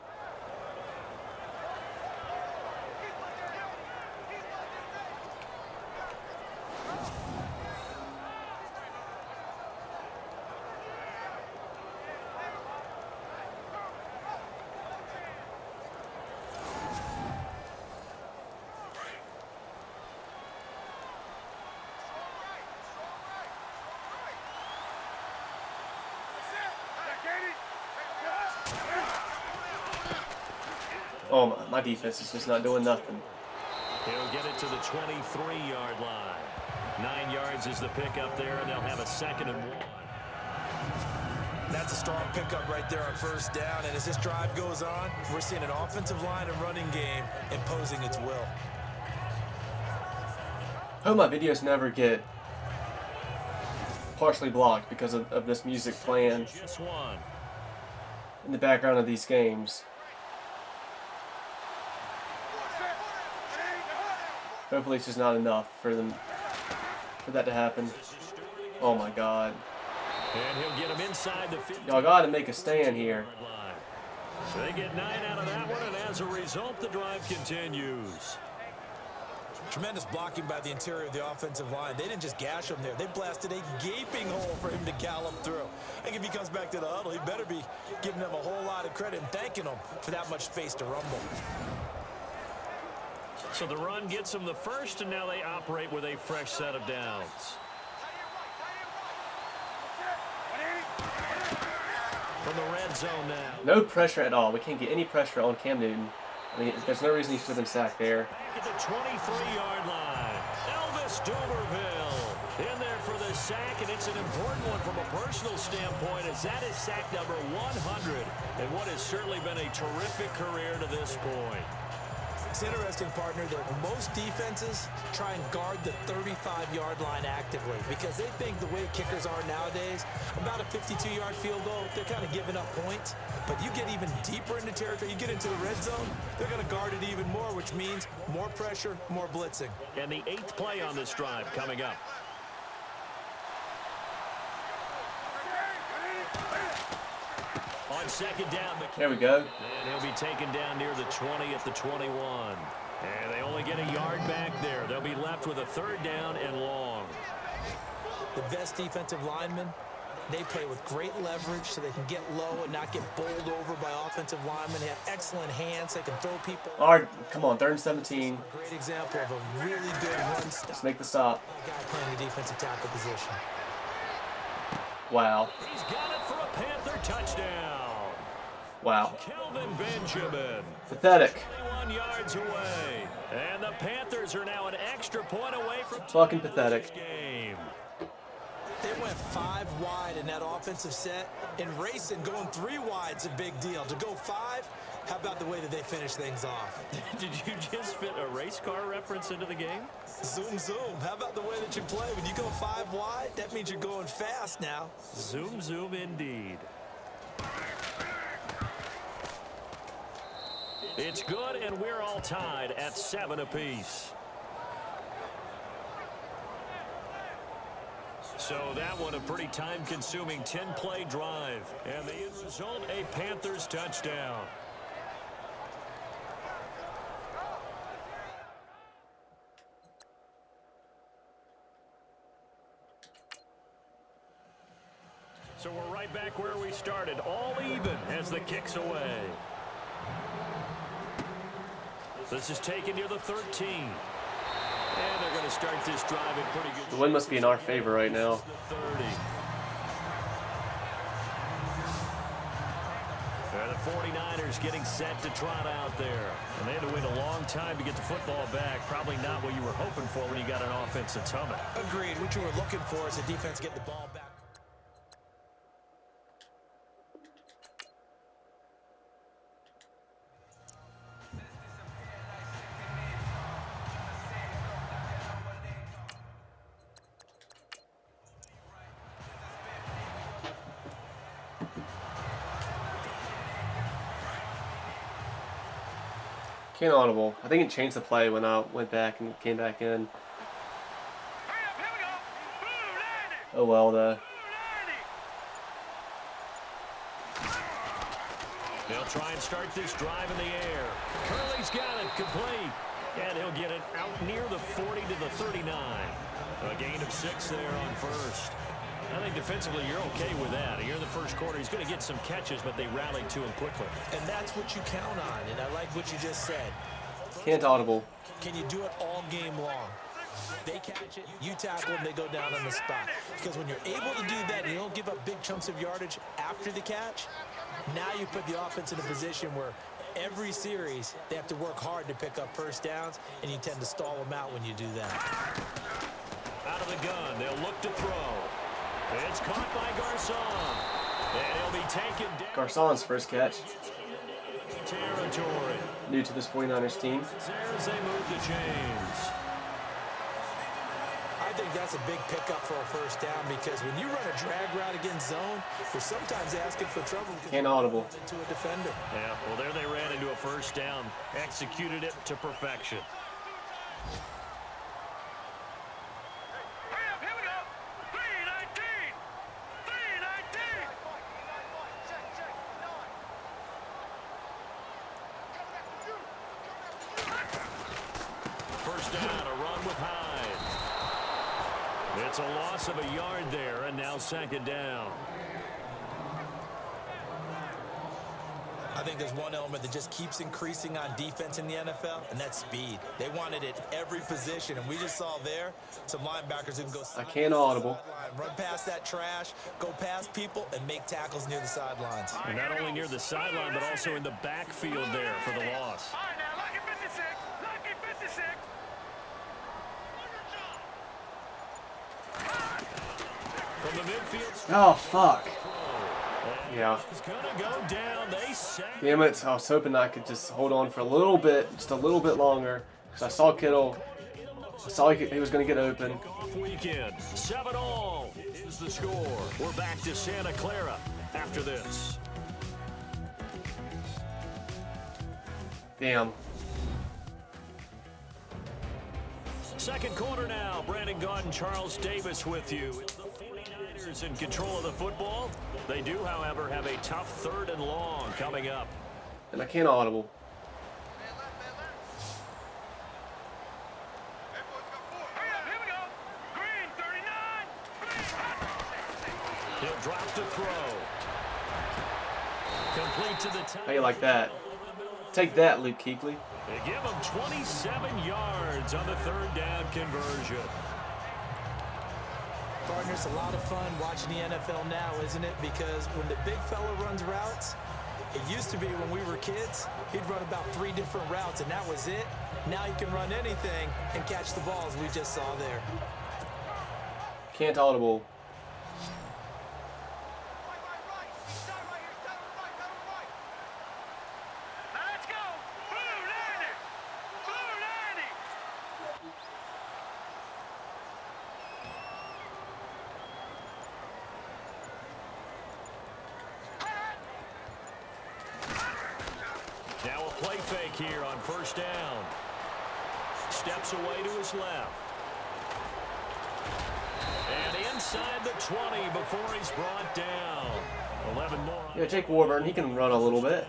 Oh, my defense is just not doing nothing. He'll get it to the 23-yard line. 9 yards is the pickup there, and they'll have a 2nd and 1. That's a strong pickup right there on first down, and as this drive goes on, we're seeing an offensive line and running game imposing its will. I hope my videos never get partially blocked because of this music playing Just one. in the background of these games. Hopefully it's just not enough for that to happen. Oh my god. And he'll get him inside the 50. Y'all gotta make a stand here. So they get 9 out of that one, and as a result, the drive continues. Tremendous blocking by the interior of the offensive line. They didn't just gash him there. They blasted a gaping hole for him to gallop through. I think if he comes back to the huddle, he better be giving them a whole lot of credit and thanking them for that much space to rumble. So the run gets them the first, and now they operate with a fresh set of downs. From the red zone now. No pressure at all. We can't get any pressure on Cam Newton. I mean, there's no reason he should have been sacked there. Back at the 23-yard line. Elvis Dumerville in there for the sack, and it's an important one from a personal standpoint, as that is sack number 100 in what has certainly been a terrific career to this point. It's interesting, partner, that most defenses try and guard the 35-yard line actively because they think the way kickers are nowadays, about a 52-yard field goal, they're kind of giving up points. But you get even deeper into territory, you get into the red zone, they're going to guard it even more, which means more pressure, more blitzing. And the 8th play on this drive coming up. On second down, there we go. And he'll be taken down near the 20 at the 21. And they only get a yard back there. They'll be left with a 3rd down and long. The best defensive linemen, they play with great leverage so they can get low and not get bowled over by offensive linemen. They have excellent hands. They can throw people. All right, come on, 3rd and 17. Great example of a really good run stop. Let's make the stop. Guy playing the defensive tackle position. Wow. He's got it for a Panther touchdown. Wow. Kelvin Benjamin. Pathetic. 21 yards away. And the Panthers are now an extra point away from fucking pathetic. Game. They went 5 wide in that offensive set. And racing going 3 wide is a big deal. To go 5, how about the way that they finish things off? Did you just fit a race car reference into the game? Zoom, zoom. How about the way that you play? When you go 5 wide, that means you're going fast now. Zoom, zoom indeed. It's good, and we're all tied at 7 apiece. So that one a pretty time-consuming 10-play drive. And the end result, a Panthers touchdown. So we're right back where we started, all even as the kick's away. This is taken near the 13. And they're going to start this drive in pretty good. The wind must be in our favor right now. The 30. The 49ers getting set to trot out there. And they had to wait a long time to get the football back. Probably not what you were hoping for when you got an offensive tumble. Agreed. What you were looking for is the defense get the ball back. Can't audible. I think it changed the play when I went back and came back in. Oh well, though. They'll try and start this drive in the air. Curley's got it complete. And he'll get it out near the 40 to the 39. A gain of 6 there on first. I think defensively you're okay with that. Here in the first quarter, he's going to get some catches, but they rallied to him quickly. And that's what you count on, and I like what you just said. Can't audible. Can you do it all game long? They catch it, you tackle them, they go down on the spot. Because when you're able to do that and you don't give up big chunks of yardage after the catch, now you put the offense in a position where every series they have to work hard to pick up first downs, and you tend to stall them out when you do that. Out of the gun, they'll look to throw. It's caught by Garcon. And he'll be taken down. Garcon's first catch. Territory. New to this 49ers team. As they move the chains. I think that's a big pickup for a first down because when you run a drag route against zone, you're sometimes asking for trouble. Can't audible. To a defender. Yeah, well, there they ran into a first down. Executed it to perfection. First down, a run with Hyde. It's a loss of a yard there, and now second down. I think there's one element that just keeps increasing on defense in the NFL, and that's speed. They want it at every position, and we just saw there some linebackers who can go I can't audible. run past that trash, go past people, and make tackles near the sidelines. And not only near the sideline, but also in the backfield there for the loss. All right, now, lucky 56. Lucky 56. From the midfield. Oh, fuck. Yeah. He's gonna go down. They sack. Damn it. I was hoping I could just hold on for a little bit, just a little bit longer. Because I saw Kittle. I saw he was going to get open. Off weekend. 7-all is the score. We're back to Santa Clara after this. Damn. Second quarter now. Brandon Gaudin, Charles Davis with you. It's the 49ers in control of the football. They do, however, have a tough 3rd and long coming up. And I can't audible. Here we go. Green 39. He'll drop to throw. Complete to the top. How you like that? Take that, Luke Kuechly. They give him 27 yards on the 3rd down conversion. Partners, a lot of fun watching the NFL now, isn't it? Because when the big fella runs routes, it used to be when we were kids, he'd run about 3 different routes, and that was it. Now he can run anything and catch the balls we just saw there. Can't audible. Now let's go. Blue 90. Blue 90. Now a play fake here on 1st down. Steps away to his left. And inside the 20 before he's brought down. 11 more. Yeah, Jake Warburton, he can run a little bit.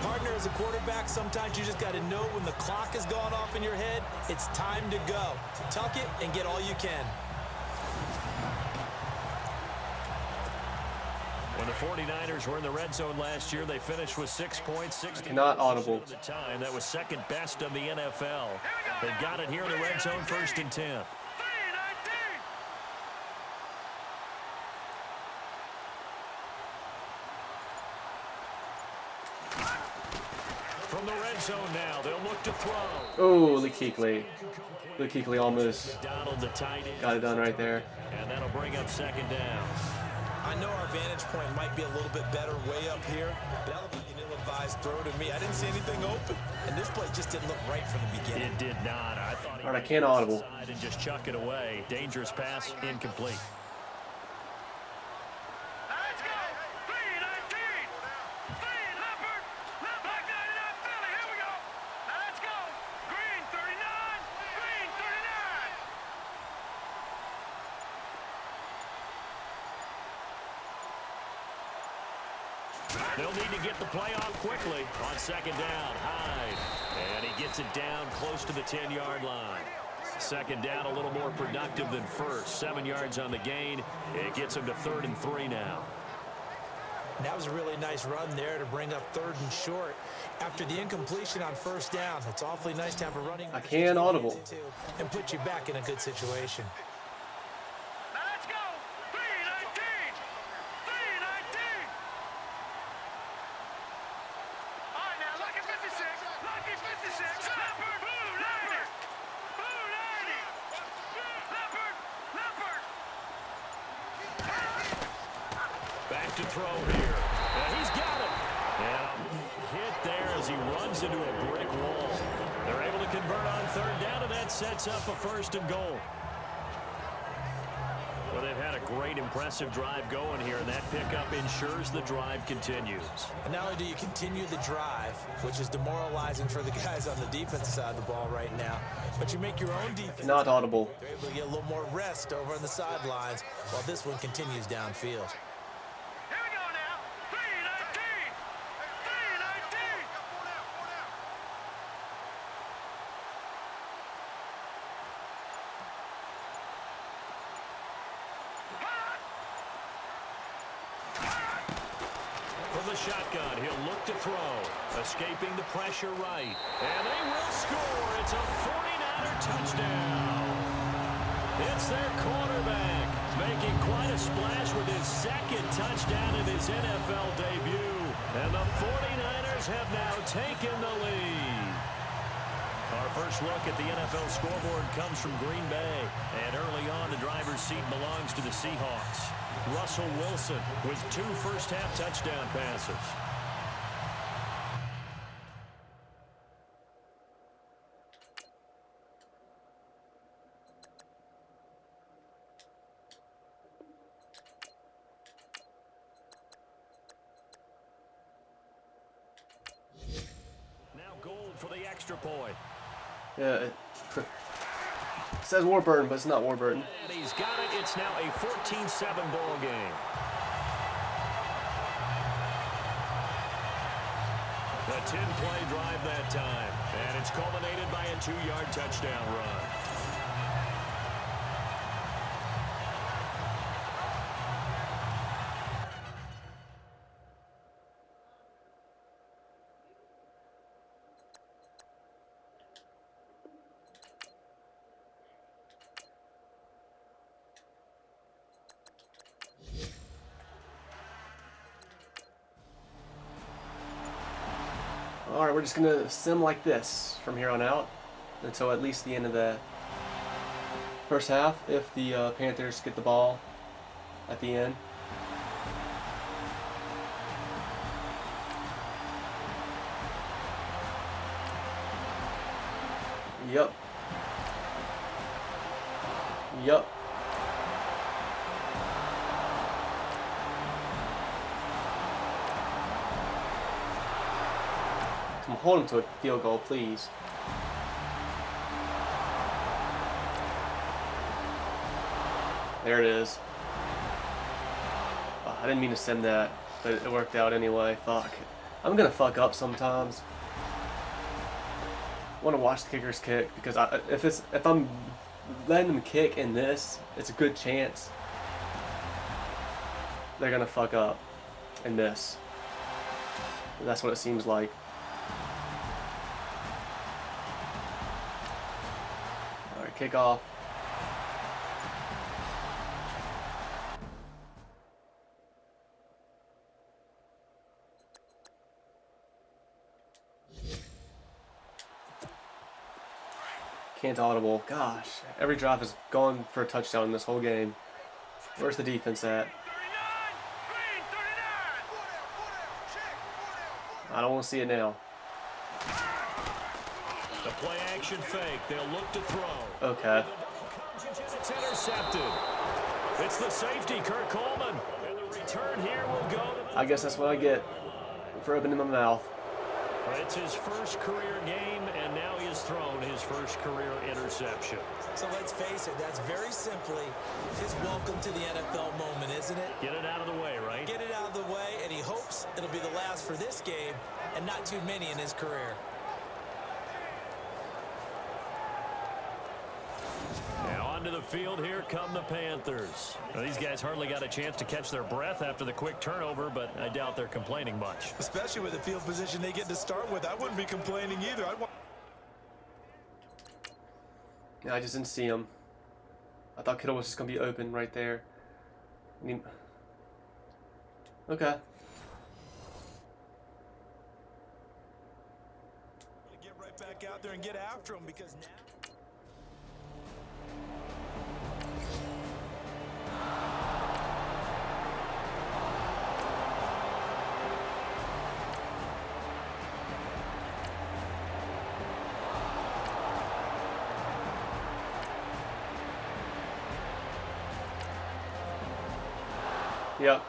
Partner, as a quarterback, sometimes you just got to know when the clock has gone off in your head, it's time to go. Tuck it and get all you can. When the 49ers were in the red zone last year, they finished with 6 points, 60 Not audible. at the time. That was 2nd best of the NFL. They've got it here in the red zone, 1st and 10. 319. From the red zone now, they'll look to throw. Oh, Luke Kuechly. Luke Kuechly almost Donald, the tight end. got it done right there. And that'll bring up 2nd down. I know our vantage point might be a little bit better way up here, but that was an ill-advised throw to me. I didn't see anything open, and this play just didn't look right from the beginning. It did not. I thought he All right, I can't audible. side and just chuck it away. Dangerous pass, incomplete. Now let's go. 319. 3 Leopard. Black 99 Philly. Here we go. Now let's go. Green 39. Green 39. They'll need to get the play off quickly on 2nd down. Hyde. And he gets it down close to the 10-yard line. 2nd down, a little more productive than 1st. 7 yards on the gain. It gets him to 3rd and 3 now. And that was a really nice run there to bring up 3rd and short. After the incompletion on 1st down, it's awfully nice to have a running I can't audible. and put you back in a good situation. Now let's go. 319. 319. All right, now lucky 56. Lucky 56. Leopard. Blue 90. Blue 90. Leopard. Leopard. Back to throw here. And he's got it. And hit there as he runs into a brick wall. They're able to convert on 3rd down, and that sets up a 1st and goal. Well, they've had a great, impressive drive going here, and that pickup ensures the drive continues. And not only do you continue the drive, which is demoralizing for the guys on the defensive side of the ball right now, but you make your own defense. Not audible. They're able to get a little more rest over on the sidelines while this one continues downfield. Here we go now. 319. 319. From the shotgun. He'll look to throw. Escaping the pressure right. And they will score. It's a 49er touchdown. It's their quarterback making quite a splash with his second touchdown in his NFL debut. And the 49ers have now taken the lead. Our first look at the NFL scoreboard comes from Green Bay. And early on, the driver's seat belongs to the Seahawks. Russell Wilson with 2 first-half touchdown passes. Now gold for the extra point. Yeah, it says Warburton, but it's not Warburton. And he's got it. It's now a 14-7 ball game. A 10-play drive that time. And it's culminated by a 2-yard touchdown run. Alright, we're just going to sim like this from here on out until at least the end of the first half, if the Panthers get the ball at the end. Yup. Yup. Hold him to a field goal, please. There it is. Oh, I didn't mean to send that, but it worked out anyway. Fuck. I'm gonna fuck up sometimes. I want to watch the kickers kick because if I'm letting them kick in this, it's a good chance they're gonna fuck up and miss. That's what it seems like. Kickoff. Can't audible. Gosh, every drive has gone for a touchdown in this whole game. Where's the defense at? I don't want to see it now. The play action fake. They'll look to throw. Okay. It's intercepted. It's the safety, Kirk Coleman. And the return here will go to I guess that's what I get for opening my mouth. It's his first career game, and now he has thrown his first career interception. So let's face it, that's very simply his welcome to the NFL moment, isn't it? Get it out of the way, right? Get it out of the way, and he hopes it'll be the last for this game and not too many in his career. Now onto the field, here come the Panthers. Now, these guys hardly got a chance to catch their breath after the quick turnover, but I doubt they're complaining much. Especially with the field position they get to start with. I wouldn't be complaining either. Yeah, I just didn't see him. I thought Kittle was just going to be open right there. Okay. Get right back out there and get after him because now... Yep.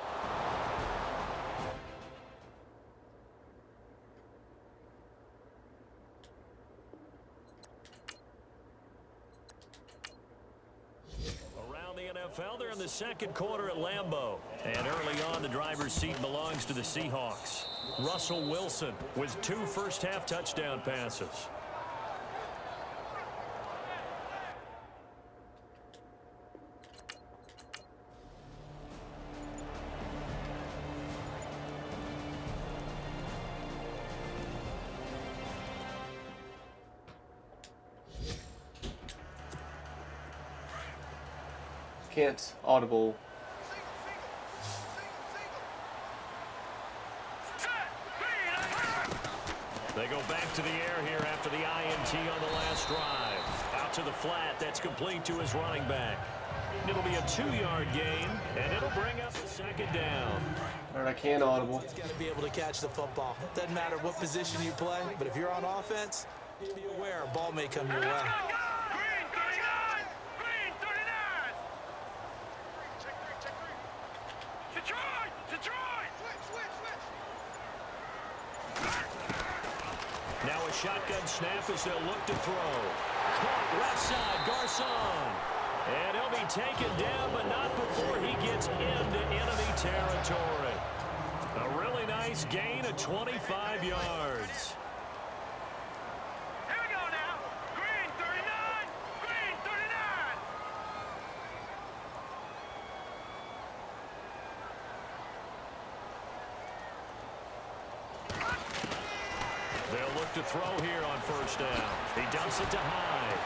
Around the NFL, they're in the second quarter at Lambeau. And early on, the driver's seat belongs to the Seahawks. Russell Wilson with 2 first-half touchdown passes. can't audible. They go back to the air here after the INT on the last drive. Out to the flat. That's complete to his running back. It'll be a 2-yard gain, and it'll bring up a second down. All right, I can't audible. He's got to be able to catch the football. Doesn't matter what position you play, but if you're on offense, be aware a ball may come your way. Green 39! Green 39! Detroit! Detroit! Now a shotgun snap as they'll look to throw. Caught left side, Garcon. And he'll be taken down, but not before he gets into enemy territory. A really nice gain of 25 yards. Here we go now! Green 39! Green 39! They'll look to throw here on first down. He dumps it to Hyde.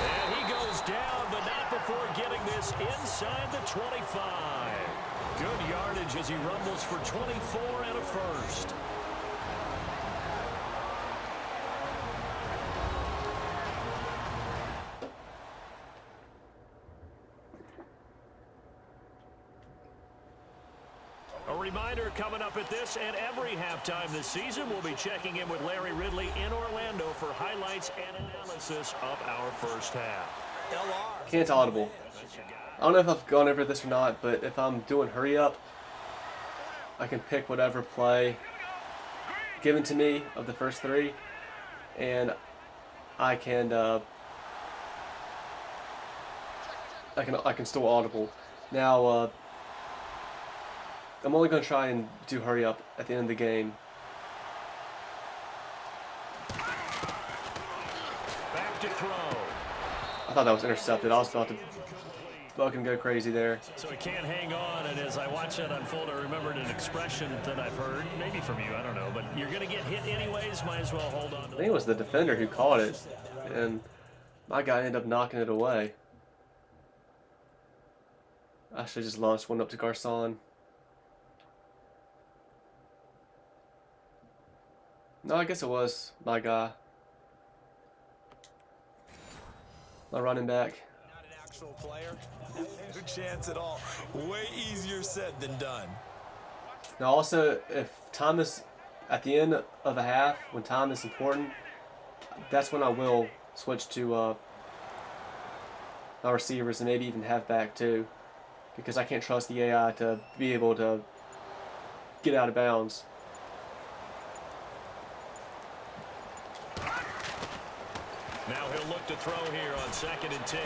And he goes down, but not before getting this inside the 25. Good yardage as he rumbles for 24 and a first. A reminder coming up at this and every halftime this season, we'll be checking in with Larry Ridley in Orlando for highlights and analysis of our first half. Can't audible. I don't know if I've gone over this or not, but if I'm doing hurry up, I can pick whatever play given to me of the first 3, and I can I can still audible. Now I'm only going to try and do hurry up at the end of the game. Back to throw. I thought that was intercepted. I was about to fucking go crazy there. So he can't hang on, and as I watch that unfold, I remembered an expression that I've heard, maybe from you, I don't know, but you're going to get hit anyways, might as well hold on to I think it was the defender who caught it, and my guy ended up knocking it away. I should have just launched one up to Garcon. No, I guess it was my guy. My running back. Not an actual player. No chance at all. Way easier said than done. Now also, if time is at the end of a half, when time is important, that's when I will switch to my receivers and maybe even halfback too, because I can't trust the AI to be able to get out of bounds. Now he'll look to throw here on 2nd and 10.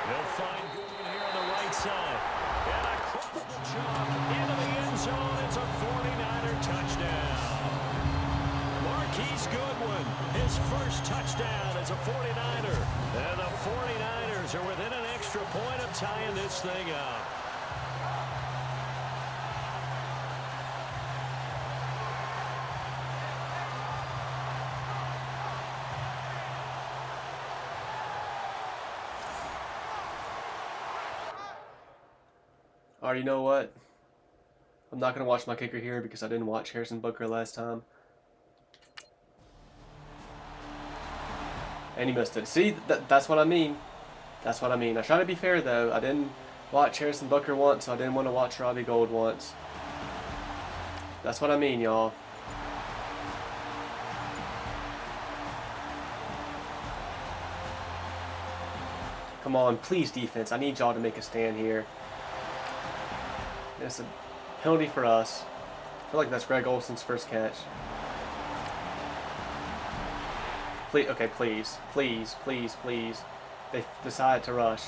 They'll find Goodwin here on the right side. And across the chalk into the end zone. It's a 49er touchdown. Marquise Goodwin, his first touchdown as a 49er. And the 49ers are within an extra point of tying this thing up. Already know what? I'm not going to watch my kicker here because I didn't watch Harrison Butker last time. And he missed it. See, that's what I mean. That's what I mean. I try to be fair, though. I didn't watch Harrison Butker once, so I didn't want to watch Robbie Gould once. That's what I mean, y'all. Come on, please, defense. I need y'all to make a stand here. It's a penalty for us. I feel like that's Greg Olson's first catch. Please, okay, please. Please, please, please. They decided to rush.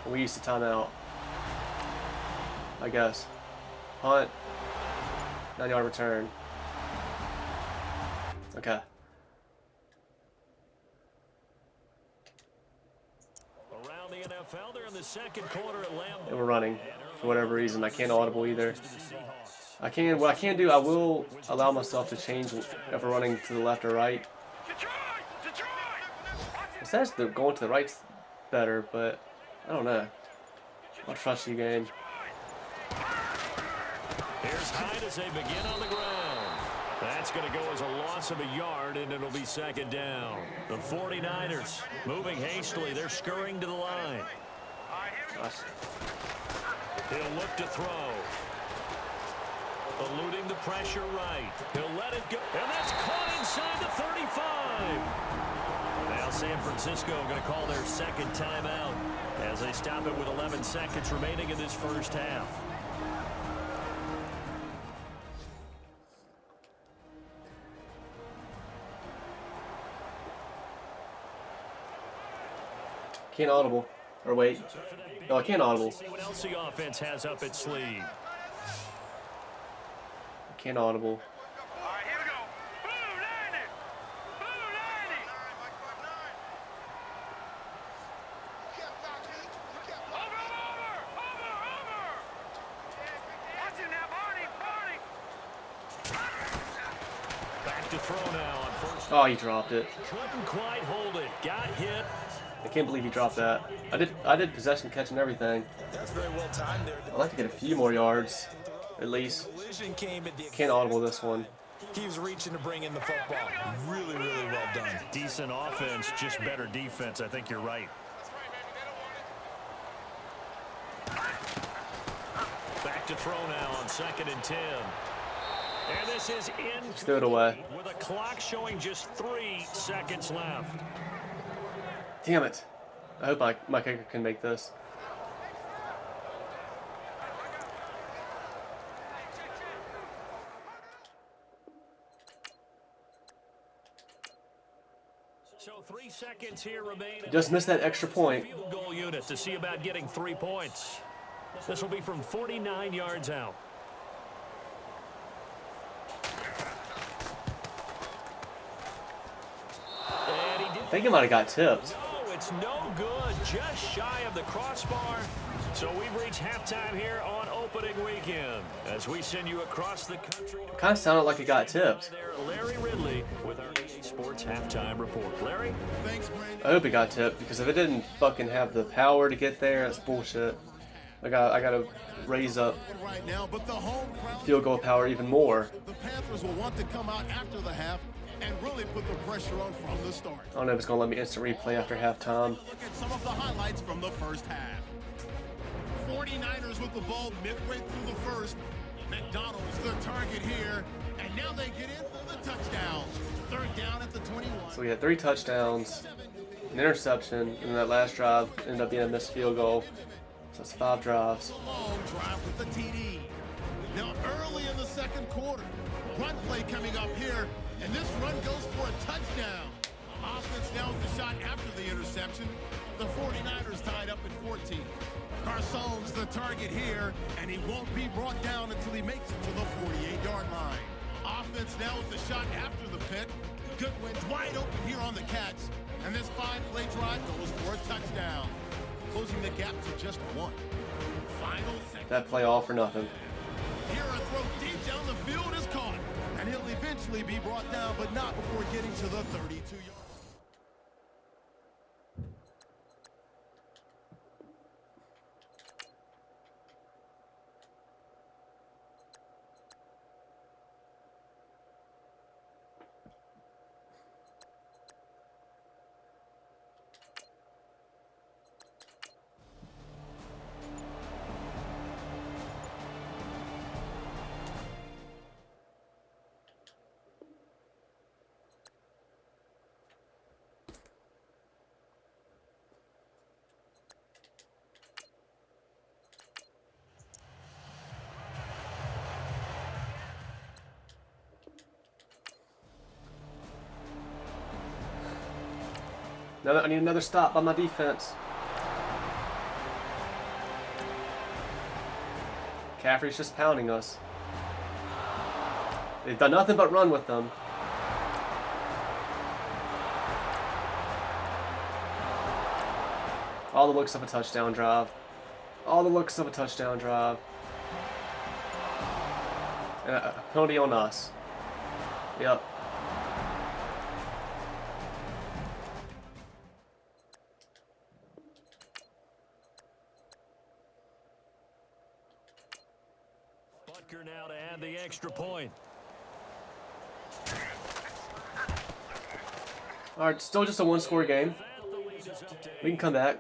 We used to timeout. I guess. Punt. 9-yard return. Okay. Around the NFL, they're in the second quarter at Lambeau. They were running for whatever reason. I can't audible either. What I can do, I will allow myself to change if we're running to the left or right. It says they're going to the right's better, but I don't know. I'll trust you, game. Here's Hyde as they begin on the ground. That's going to go as a loss of a yard, and it'll be second down. The 49ers moving hastily. They're scurrying to the line. Gosh. He'll look to throw. Eluding the pressure right. He'll let it go. And that's caught inside the 35. Now San Francisco going to call their second timeout as they stop it with 11 seconds remaining in this first half. Can't audible. Or wait. No, I can't audible. See what else the offense has up its sleeve. Can't audible. All right, here we go. Blue 90. Blue 90. Over. Watch it now, Barney. Back to throw now on first. Oh, he dropped it. Couldn't quite hold it. Got hit. I can't believe he dropped that. I did possession, catch, and everything. That's very well timed there. I'd like to get a few more yards, at least. Collision came at the Can't audible this one. He was reaching to bring in the football. Really, really well done. Decent offense, just better defense. I think you're right. Back to throw now on 2nd and 10. And this is in. Just threw it away. With a clock showing just 3 seconds left. Damn it. I hope my kicker can make this. So 3 seconds here remain. Just missed that extra point. Field goal unit to see about getting 3 points. This will be from 49 yards out. And he did. I think he might have got tipped. No, it's no good. Just shy of the crossbar. So we've reached halftime here on opening weekend as we send you across the country. It kind of sounded like it got tipped. There, Larry Ridley with our EA Sports halftime report. Larry? Thanks, Brandon. I hope it got tipped, because if it didn't fucking have the power to get there, that's bullshit. I gotta raise up Right now, but the home crowd, field goal power even more. the Panthers will want to come out after the half and really put the pressure on from the start. I don't know if it's gonna let me instant replay after halftime. Look at some of the highlights from the first half. 49ers with the ball midway through the first. McDonald's the target here, and now they get in for the touchdown. 3rd down at the 21. So we had 3 touchdowns, an interception, and that last drive ended up being a missed field goal. So it's 5 drives. Long drive with the TD. Now early in the second quarter, run play coming up here, and this run goes for a touchdown. Offense now with the shot after the interception. The 49ers tied up at 14. Garçon's the target here, and he won't be brought down until he makes it to the 48-yard line. Offense now with the shot after the pick. Goodwin's wide open here on the catch, and this 5-play drive goes for a touchdown, closing the gap to just 1. Final second. That play all for nothing. Here a throw deep down the field is caught, and he'll eventually be brought down, but not before getting to the 32-yard. Now I need another stop by my defense. McCaffrey's just pounding us. They've done nothing but run with them. All the looks of a touchdown drive. All the looks of a touchdown drive. And a penalty on us. Yep. Butker now to add the extra point. All right, still just a one-score game. We can come back.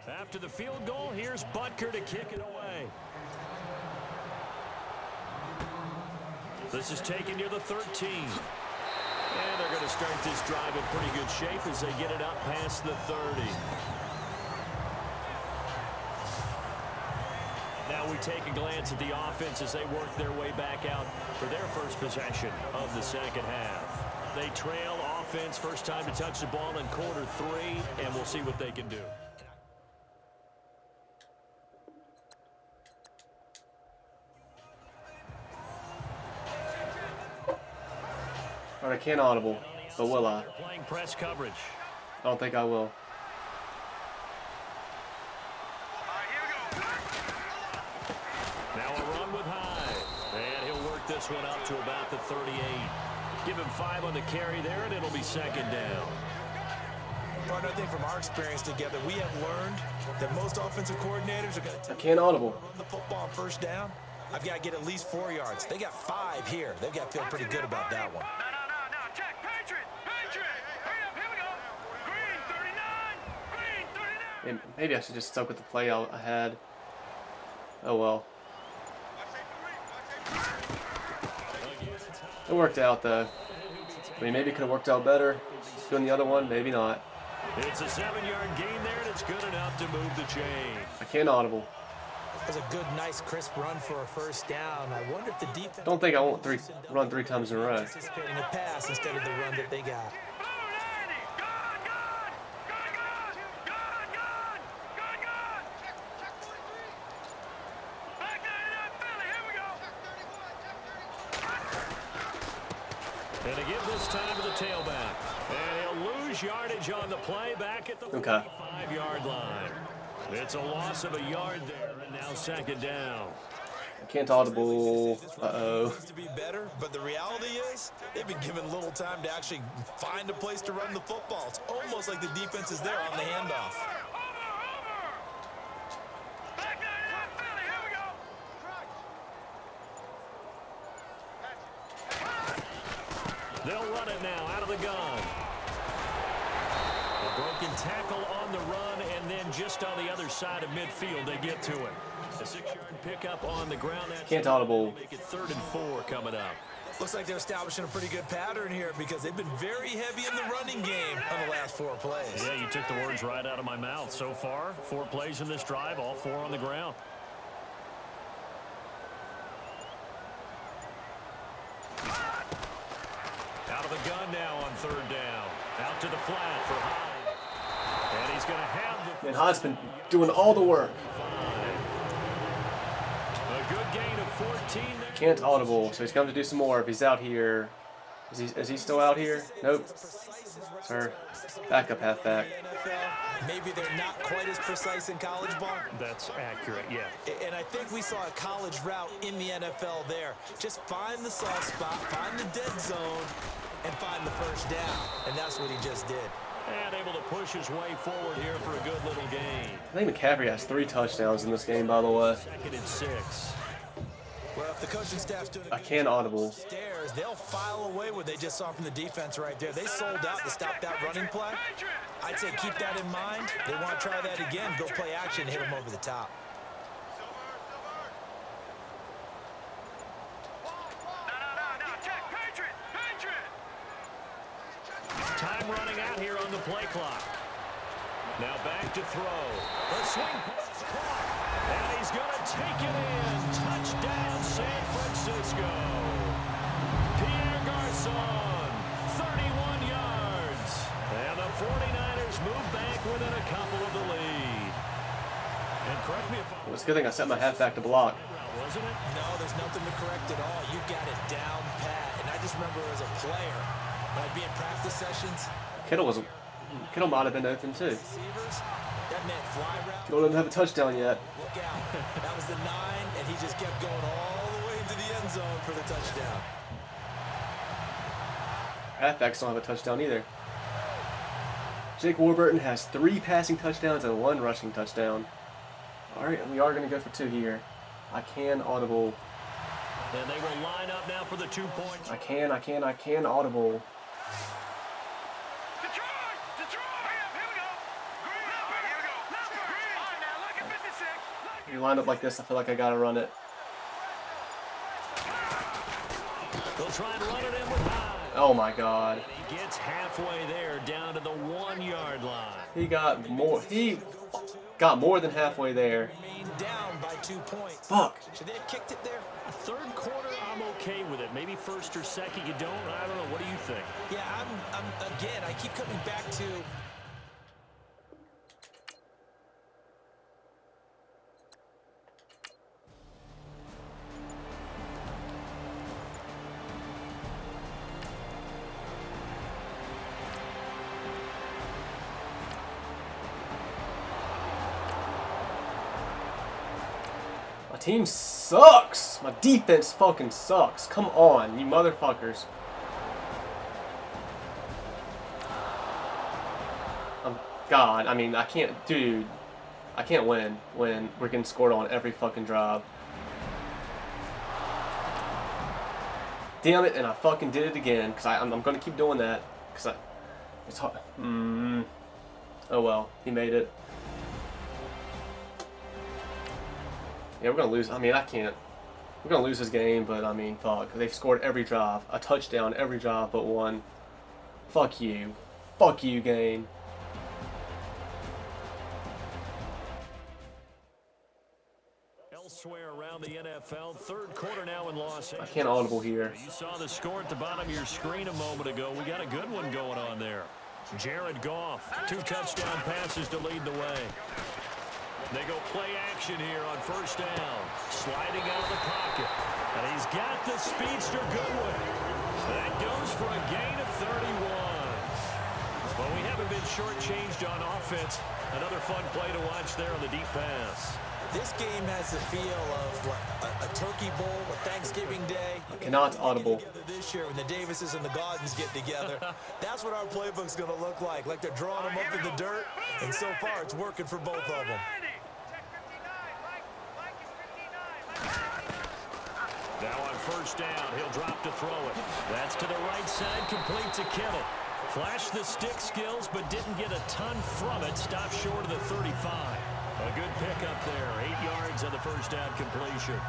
After the field goal, here's Butker to kick it away. This is taken near the 13. And they're going to start this drive in pretty good shape as they get it up past the 30. Now we take a glance at the offense as they work their way back out for their first possession of the second half. They trail offense, first time to touch the ball in quarter 3, and we'll see what they can do. All right, I can't audible, but will I? Playing press coverage. I don't think I will. Now a run with Hyde. And he'll work this one up to about the 38. Give him 5 on the carry there, and it'll be second down. Partner, I think from our experience together, we have learned that most offensive coordinators are going to I can't audible. run the football on first down. I've got to get at least 4 yards. They got 5 here. They've got to feel pretty good about that one. No, check, Patriot, hurry up, here we go. Green 39, Maybe I should just stuck with the play I had. Oh well. It worked out though. I mean, maybe it could have worked out better. Doing the other one, maybe not. It's a 7-yard gain there, and it's good enough to move the chain. I can't audible. It was a good, nice, crisp run for a first down. I wonder if the defense... Don't think I won't run 3 times in a row. Anticipating a pass instead of the run that they got. And to give this time to the tailback. And he'll lose yardage on the play back at the 45-yard line. It's a loss of a yard there, and now second down. I can't audible. Uh-oh. To be better, but the reality is they've been given little time to actually find a place to run the football. It's almost like the defense is there on the handoff. They'll run it now out of the gun. A broken tackle on the run, and then just on the other side of midfield, they get to it. A 6-yard pickup on the ground. Can't audible. Make it 3rd and 4 coming up. Looks like they're establishing a pretty good pattern here because they've been very heavy in the running game on the last 4 plays. Yeah, you took the words right out of my mouth. So far, 4 plays in this drive, all 4 on the ground. Out of the gun now on 3rd down. Out to the flat for Hyde. And he's going to have the... And Hyde's been doing all the work. A good gain of 14 there. Can't audible, so he's going to do some more if he's out here. Is he still out here? Nope. Sir, backup halfback. Maybe they're not quite as precise in college ball. That's accurate, yeah. And I think we saw a college route in the NFL there. Just find the soft spot, find the dead zone, and find the first down. And that's what he just did. And able to push his way forward here for a good little gain. I think McCaffrey has 3 touchdowns in this game, by the way. 2nd and 6. Well, if the coaching staff's doing I can't audible. stairs, they'll file away what they just saw from the defense right there. They sold out to stop that running play. I'd say keep that in mind. They want to try that again. Go play action, hit them over the top. No, check, Patriot. Time running out here on the play clock. Now back to throw. The swing pass caught. And he's going to take it in. Touchdown, San Francisco. Pierre Garçon, 31 yards. And the 49ers move back within a couple of the lead. And correct me if I'm It's a good thing I set my halfback to block. wasn't it? No, there's nothing to correct at all. You got it down pat. And I just remember as a player, when I'd be in practice sessions. Kittle might have been open too. Receivers, that meant fly route. Kittle didn't have a touchdown yet. Look out. That was the 9, and he just kept going all the way into the end zone for the touchdown. Halfbacks don't have a touchdown either. Jake Warburton has 3 passing touchdowns and 1 rushing touchdown. Alright, we are going to go for 2 here. I can audible. And they will line up now for the 2 points. I can audible. Detroit! Here we go! Green, here we go! Green! All right, now, look at 56. If you line up like this, I feel like I got to run it. They'll try and run it in with Hyde. Oh my god. He gets halfway there, down to the 1-yard line. He got more than halfway there. Remain down by 2 points. Fuck. Should they have kicked it there? Third quarter, I'm okay with it. Maybe first or second, you don't. I don't know. What do you think? Yeah, again, I keep coming back to. My team sucks. My defense fucking sucks. Come on, you motherfuckers. God, I mean, I can't win when we're getting scored on every fucking drive. Damn it, and I fucking did it again, because I'm going to keep doing that, because it's hard. Oh well, he made it. Yeah, we're going to lose. I mean, we're going to lose this game, but I mean, fuck. They've scored every drive. A touchdown every drive but one. Fuck you. Fuck you, game. Elsewhere around the NFL, third quarter now in Los Angeles. I can't audible here. You saw the score at the bottom of your screen a moment ago. We got a good one going on there. Jared Goff, 2 touchdown passes to lead the way. They go play action here on first down. Sliding out of the pocket. And he's got the speedster Goodwin. That goes for a gain of 31. Well, we haven't been shortchanged on offense. Another fun play to watch there on the deep pass. This game has the feel of a Turkey Bowl, a Thanksgiving Day. I cannot audible. This year when the Davises and the Gaudens get together, that's what our playbook's going to look like. Like they're drawing them up in the dirt, and so far it's working for both of them. Now on first down, he'll drop to throw it. That's to the right side, complete to Kittle. Flashed the stick skills, but didn't get a ton from it. Stopped short of the 35. A good pickup there. 8 yards on the first down completion.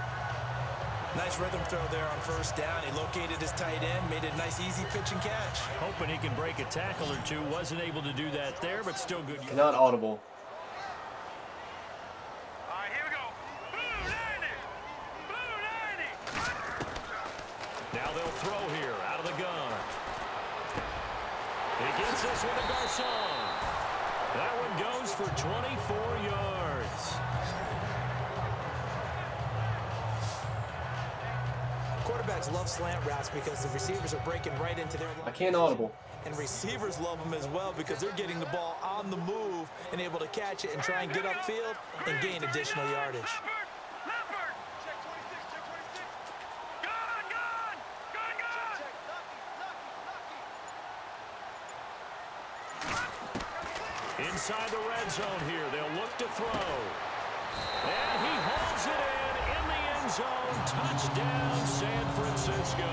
Nice rhythm throw there on first down. He located his tight end, made it a nice easy pitch and catch. Hoping he can break a tackle or two. Wasn't able to do that there, but still good. Cannot audible. All right, here we go. Blue 90. Blue 90. Now they'll throw here out of the gun. He gets this one to Garcon. That one goes for 24 yards. Quarterbacks love slant routes because the receivers are breaking right into their line. I can't audible. And receivers love them as well because they're getting the ball on the move and able to catch it and try and get upfield and gain additional yardage. Leopard. Check 26, check 26. Gone. Inside the red zone here, they'll look to throw. And he holds it in the end zone. Touchdown, San Francisco.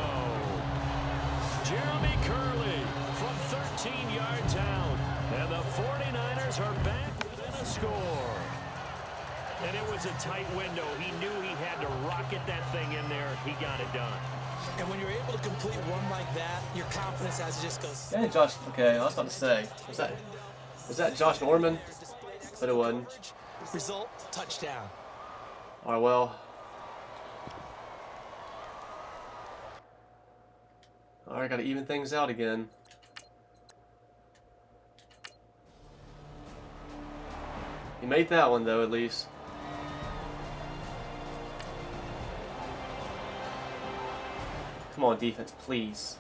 Jeremy Curley from 13 yards out. And the 49ers are back within a score. And it was a tight window. He knew he had to rocket that thing in there. He got it done. And when you're able to complete one like that, your confidence has to just go. Yeah, Josh. Okay, I was about to say. Was that Josh Norman? But it wasn't. Result, touchdown. Alright, well. Alright, gotta even things out again. He made that one though, at least. Come on, defense, please.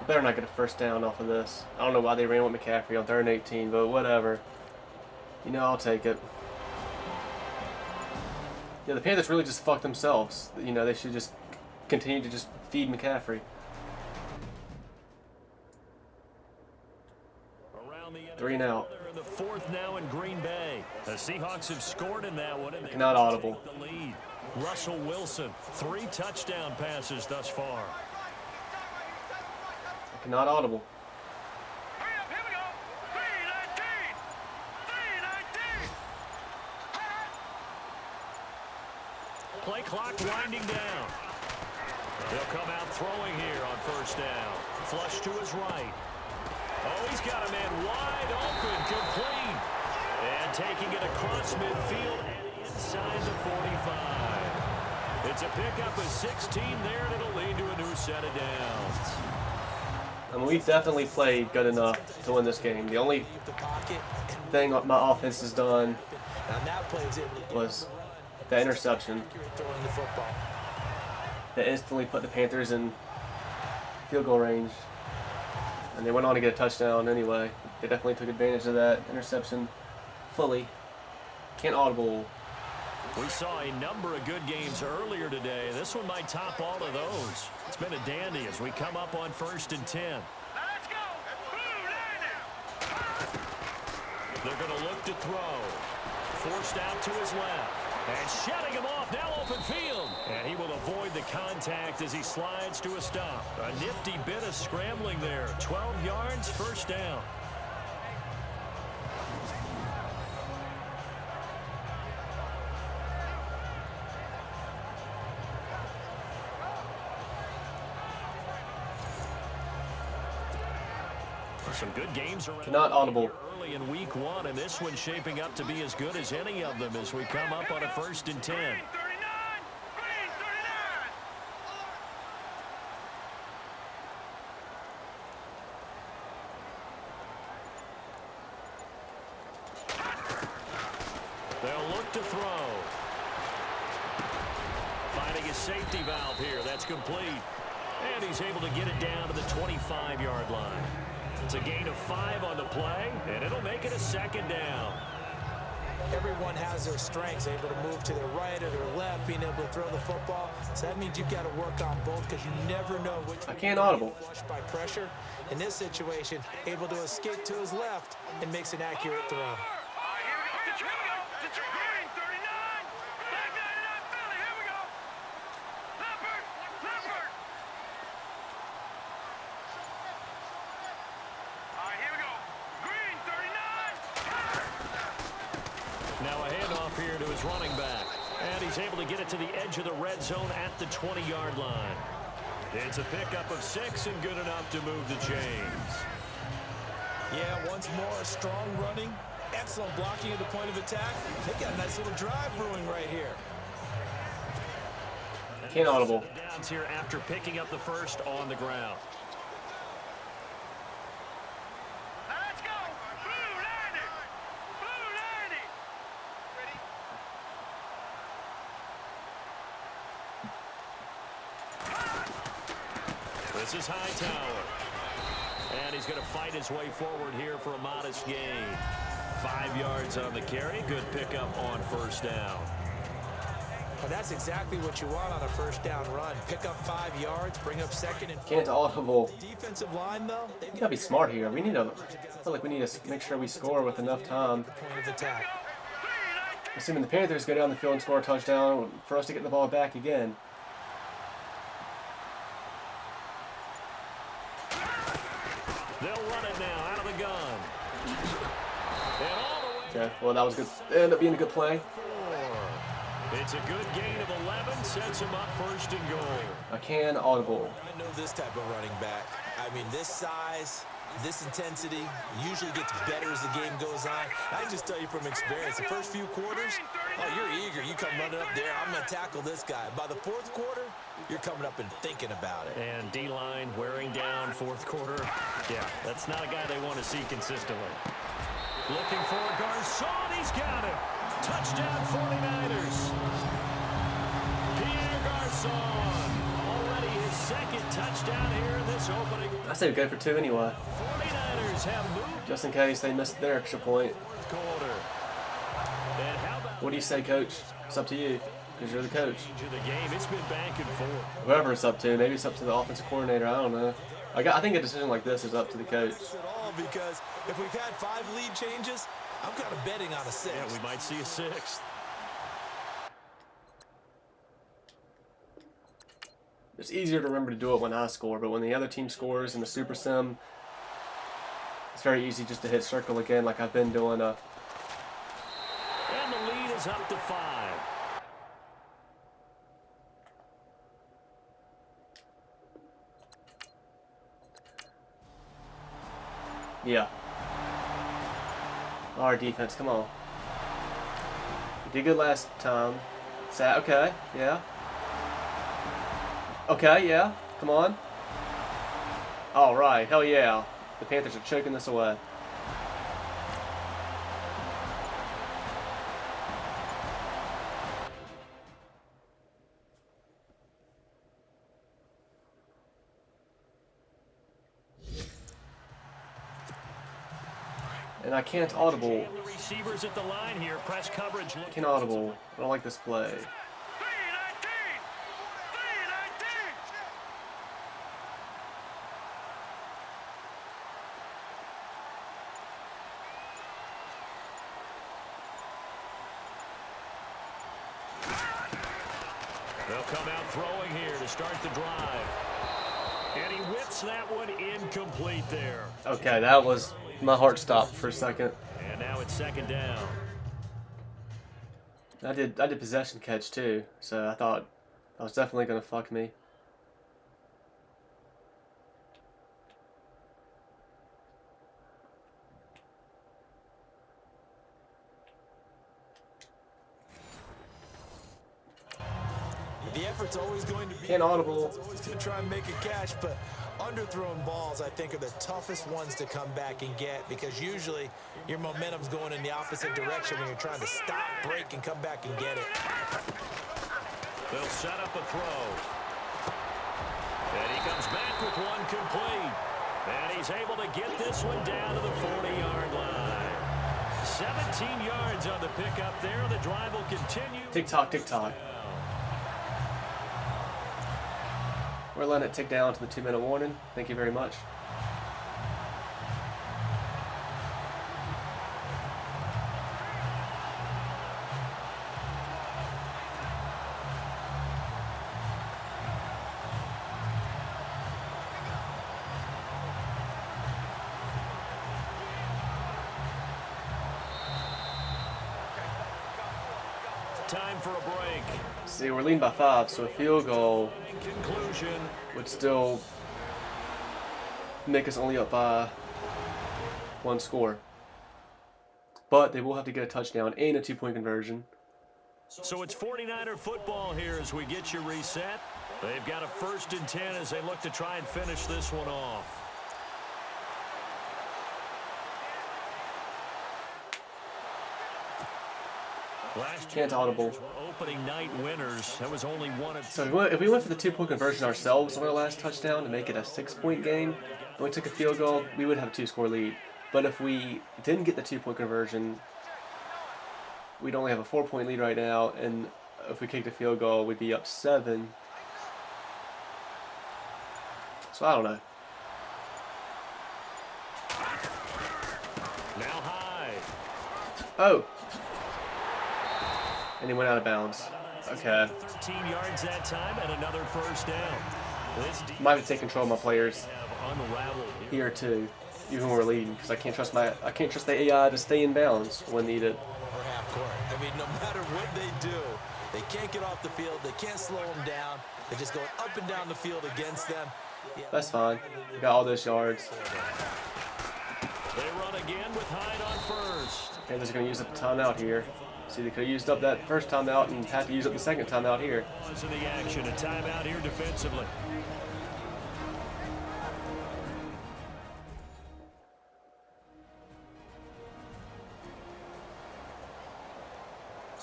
We better not get a first down off of this. I don't know why they ran with McCaffrey on 3rd and 18, but whatever. You know, I'll take it. Yeah, the Panthers really just fucked themselves. You know, they should just continue to just feed McCaffrey. 3 and out. The 4th now in Green Bay. The Seahawks have scored in that one. And they Not audible. take the lead. Russell Wilson, 3 touchdown passes thus far. Not audible. Hurry up, here we go. 3:19. 3:19. Play clock winding down. He'll come out throwing here on 1st down. Flush to his right. Oh, he's got a man wide open, complete. And taking it across midfield and inside the 45. It's a pickup of 16 there, and it'll lead to a new set of downs. I mean, we've definitely played good enough to win this game. The only thing my offense has done was the interception that instantly put the Panthers in field goal range. And they went on to get a touchdown anyway. They definitely took advantage of that interception fully. Can't audible. We saw a number of good games earlier today. This one might top all of those. It's been a dandy as we come up on 1st and 10. Now let's go. Blue line. They're going to look to throw. Forced out to his left. And shutting him off, now open field. And he will avoid the contact as he slides to a stop. A nifty bit of scrambling there. 12 yards, 1st down. Some good games around. Not audible. Early in week 1, and this one's shaping up to be as good as any of them as we come up on a 1st and 10. Green 39. Green 39. They'll look to throw. Finding a safety valve here. That's complete. And he's able to get it down to the 25-yard line. It's a gain of 5 on the play, and it'll make it a 2nd down. Everyone has their strengths, able to move to their right or their left, being able to throw the football. So that means you've got to work on both because you never know which I can't audible. flushed by pressure. In this situation, able to escape to his left and makes an accurate throw. All right, here we go. Detroit. Green 39. Black 99 Philly. Here we go. Leopard. Leopard. All right, here we go. Green 39. Now a handoff here to his running back. And he's able to get it to the edge of the red zone at the 20-yard line. It's a pickup of 6 and good enough to move the chains. Yeah, once more, strong running, excellent blocking at the point of attack. They got a nice little drive brewing right here. Can't audible. Downs here after picking up the 1st on the ground. Now let's go. Blue 90. Blue 90. Ready? This is Hightower. And he's going to fight his way forward here for a modest gain. 5 yards on the carry. Good pickup on 1st down. Well, that's exactly what you want on a 1st down run. Pick up 5 yards, bring up 2nd and 4th. Can't audible. Defensive line, though, We gotta be smart here. We need to. I feel like we need to make sure we score with enough time. point of attack. Assuming the Panthers go down the field and score a touchdown for us to get the ball back again. They'll run it now out of the gun. And all the way Okay, well that was good. It ended up being a good play. 4. It's a good gain of 11. Sets him up 1st and goal. I can audible. I know this type of running back. I mean, this size, this intensity usually gets better as the game goes on. I can just tell you from experience, the first few quarters, oh, you're eager. You come running up there, I'm going to tackle this guy. By the 4th quarter, you're coming up and thinking about it. And D-line wearing down 4th quarter. Yeah, that's not a guy they want to see consistently. Looking for Garcon. He's got it. Touchdown 49ers. Pierre Garçon. Already his second touchdown here in this opening. I say we go for 2 anyway. 49ers have moved. Just in case they missed their extra point. Fourth quarter. And how about What do you say, Coach? It's up to you, because you're the coach. change of the game? It's been back and forth. Whoever it's up to, maybe it's up to the offensive coordinator. I don't know. I think a decision like this is up to the coach. At all, because if we've had 5 lead changes, I'm kind of betting on a 6. Yeah, we might see a 6th. It's easier to remember to do it when I score, but when the other team scores in the Super Sim, it's very easy just to hit circle again like I've been doing. And the lead is up to 5. Yeah. Our defense, come on. We did good last time. Okay, yeah. Okay, yeah. Come on. All right, hell yeah. The Panthers are choking this away. And I can't audible. The receivers at the line here. Press coverage. Can't audible. I don't like this play. 319! 319! They'll come out throwing here to start the drive. And he whips that one incomplete there. Okay, that was... My heart stopped for a second. And now it's 2nd down. I did possession catch too, so I thought that was definitely gonna fuck me. The effort's always going to be... Can't audible. It's always going to try and make a catch, but underthrown balls, I think, are the toughest ones to come back and get, because usually your momentum's going in the opposite direction when you're trying to stop, break, and come back and get it. They'll set up a throw. And he comes back with one complete. And he's able to get this one down to the 40-yard line. 17 yards on the pickup there. The drive will continue. Tick-tock, tick-tock. We're letting it tick down to the 2-minute warning. Thank you very much. Time for a break. See, we're leading by 5, so a field goal In conclusion, would still make us only up by 1 score. But they will have to get a touchdown and a 2-point conversion. so it's 49er football here as we get you reset. They've got a 1st and 10 as they look to try and finish this one off. Last Can't audible. opening night winners. That was only one of So if we went for the 2-point conversion ourselves on our last touchdown to make it a 6-point game, and we took a field goal, we would have a 2-score lead. But if we didn't get the 2-point conversion, we'd only have a 4-point lead right now, and if we kicked a field goal, we'd be up 7. So I don't know. now high. Oh! And he went out of bounds. Okay. 13 yards that time and another 1st down. This defense Might have to take control of my players have unraveled here here. too, even when we're leading, because I can't trust the AI to stay in bounds when needed. Over half court. I mean, no matter what they do, they can't get off the field. They can't slow them down. They're just going up and down the field against them. Yeah. That's fine. We got all those yards. They run again with Hyde on 1st. Panthers are going to use up a timeout here. See, they could have used up that first timeout and had to use up the second timeout here. In the action, a timeout here defensively.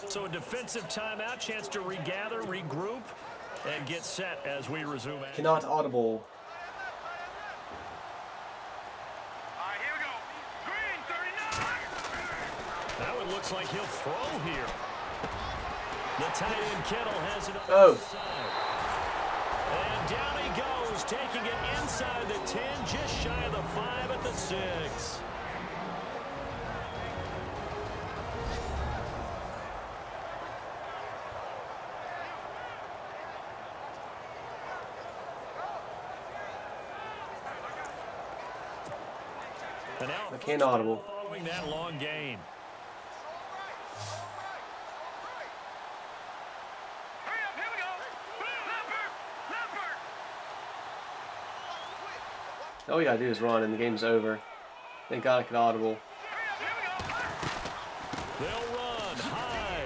So a defensive timeout, chance to regather, regroup, and get set as we resume. Cannot audible. All right, here we go. Green 39. Now it looks like he'll throw here. The tight end Kittle has it on Oh. the side. And down he goes, taking it inside the 10, just shy of the 5 at the 6. And now I can't audible. following that long gain. Hurry up, here we go. Leopard. All you gotta do is run and the game's over. Thank God I could audible. They'll run, hide,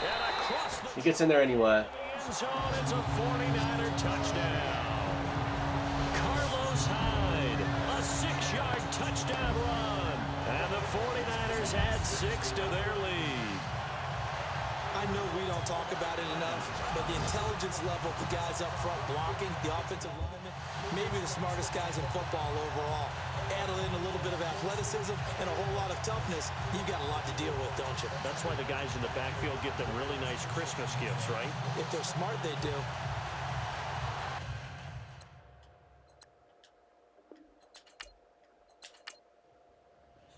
and across the He gets in there anyway. end zone. It's a 49er touchdown. Carlos Hyde, a 6-yard touchdown run. And the 49ers add 6 to their lead. I know we don't talk about it enough, but the intelligence level of the guys up front blocking, the offensive linemen, maybe the smartest guys in football overall. Add in a little bit of athleticism and a whole lot of toughness, you've got a lot to deal with, don't you? That's why the guys in the backfield get them really nice Christmas gifts, right? If they're smart, they do.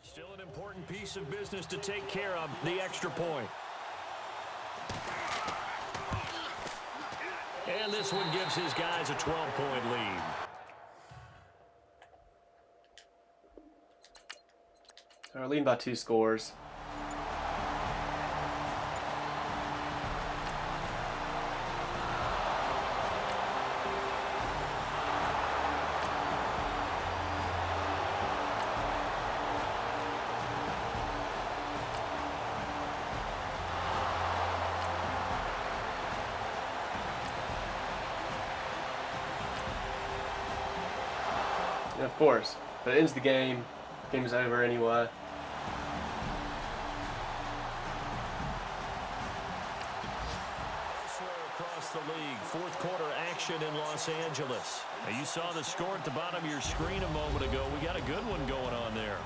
Still an important piece of business to take care of, the extra point. And this one gives his guys a 12-point lead. They're leading by 2 scores. And of course, but it ends the game. Game's over anyway. Elsewhere across the league, fourth quarter action in Los Angeles. Now, you saw the score at the bottom of your screen a moment ago. We got a good one going on there.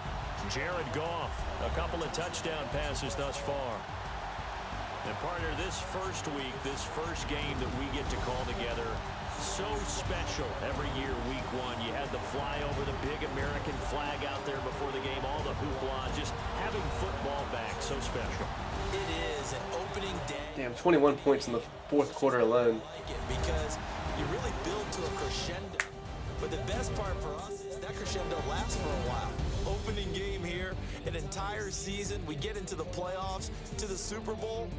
Jared Goff, a couple of touchdown passes thus far. And partner, this first week, this first game that we get to call together, so special every year, week 1. You had the flyover, the big American flag out there before the game, all the hoopla, just having football back, so special. It is an opening day. Damn, 21 points in the fourth quarter alone. Like it because you really build to a crescendo. But the best part for us is that crescendo lasts for a while. Opening game here, an entire season. We get into the playoffs, to the Super Bowl.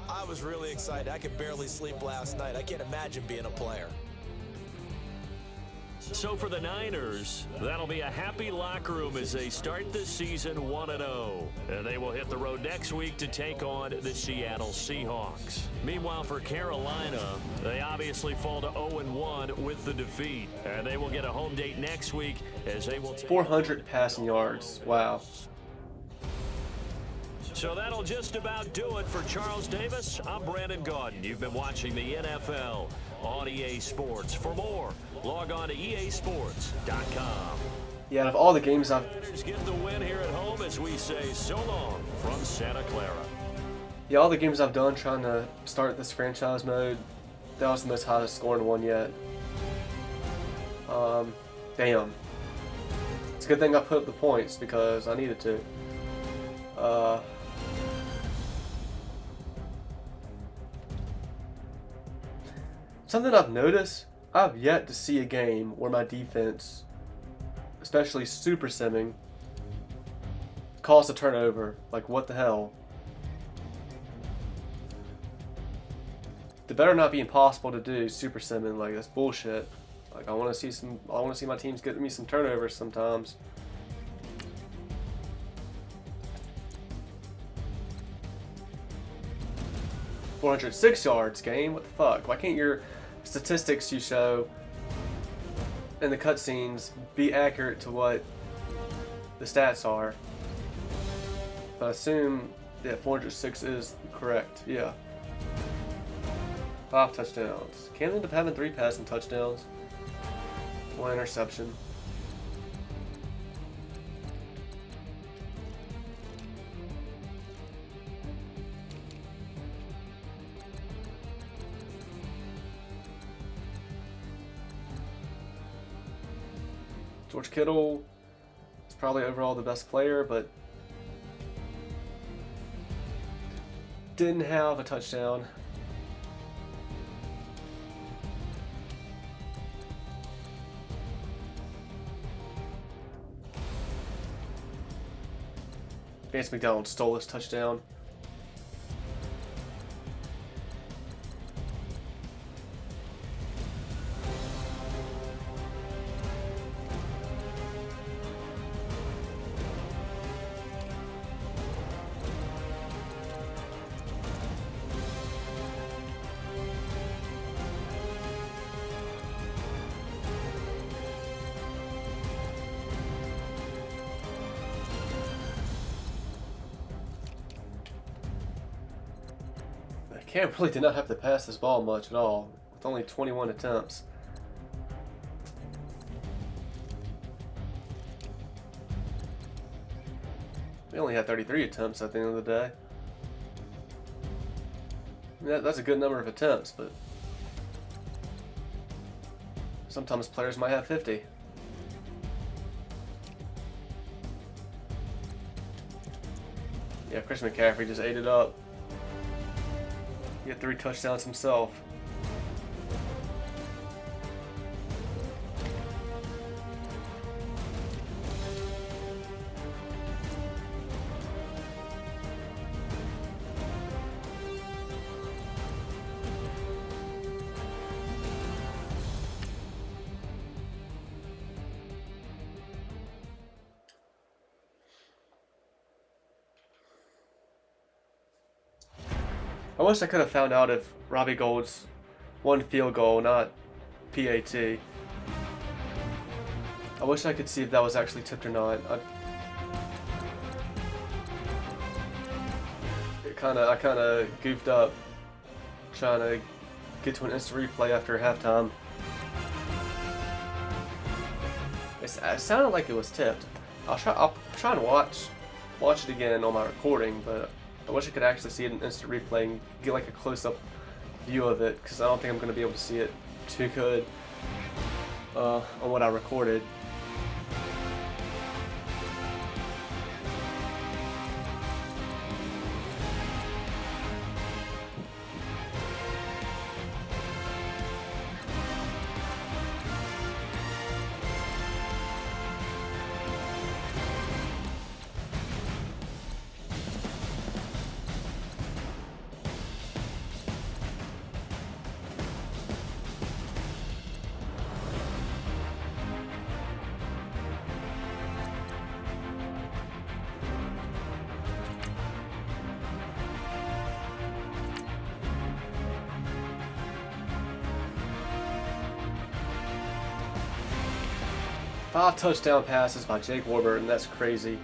I was really excited. I could barely sleep last night. I can't imagine being a player. So for the Niners, that'll be a happy locker room as they start the season 1-0. And they will hit the road next week to take on the Seattle Seahawks. Meanwhile, for Carolina, they obviously fall to 0-1 with the defeat. And they will get a home date next week as they will take 400 passing yards. Wow. So that'll just about do it for Charles Davis. I'm Brandon Gaudin. You've been watching the NFL on EA Sports. For more, log on to easports.com. Yeah, out of all the games I've Niners get the win here at home as we say so long from Santa Clara. all the games I've done trying to start this franchise mode, that was the most highest scoring one yet. Damn. It's a good thing I put up the points because I needed to. Something I've noticed, I've yet to see a game where my defense, especially super simming, caused a turnover. Like, what the hell? It better not be impossible to do super simming. Like, that's bullshit. Like, I want to see my teams get me some turnovers sometimes. .406 yards, game. What the fuck? Why can't your statistics you show in the cutscenes be accurate to what the stats are? But I assume Yeah, 406 is correct. Yeah. 5 touchdowns. Can't end up having 3 passing touchdowns. 1 interception. George Kittle is probably overall the best player, but didn't have a touchdown. Vance McDonald stole his touchdown. Cam really did not have to pass this ball much at all, with only 21 attempts. We only had 33 attempts at the end of the day. That's a good number of attempts, but sometimes players might have 50. Yeah, Chris McCaffrey just ate it up. He had 3 touchdowns himself. I wish I could have found out if Robbie Gould's 1 field goal, not PAT. I wish I could see if that was actually tipped or not. I kind of goofed up trying to get to an instant replay after halftime. It sounded like it was tipped. I'll try and watch it again on my recording, but I wish I could actually see it in instant replay and get like a close-up view of it, because I don't think I'm going to be able to see it too good on what I recorded. Five touchdown passes by Jake Warburton. That's crazy.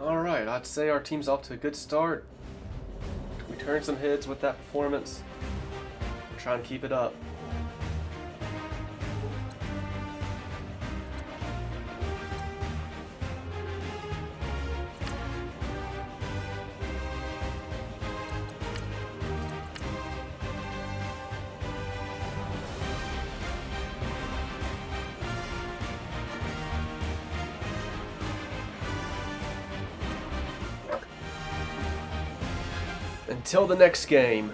Alright, I'd say our team's off to a good start. We turned some heads with that performance. Try and keep it up. Until the next game.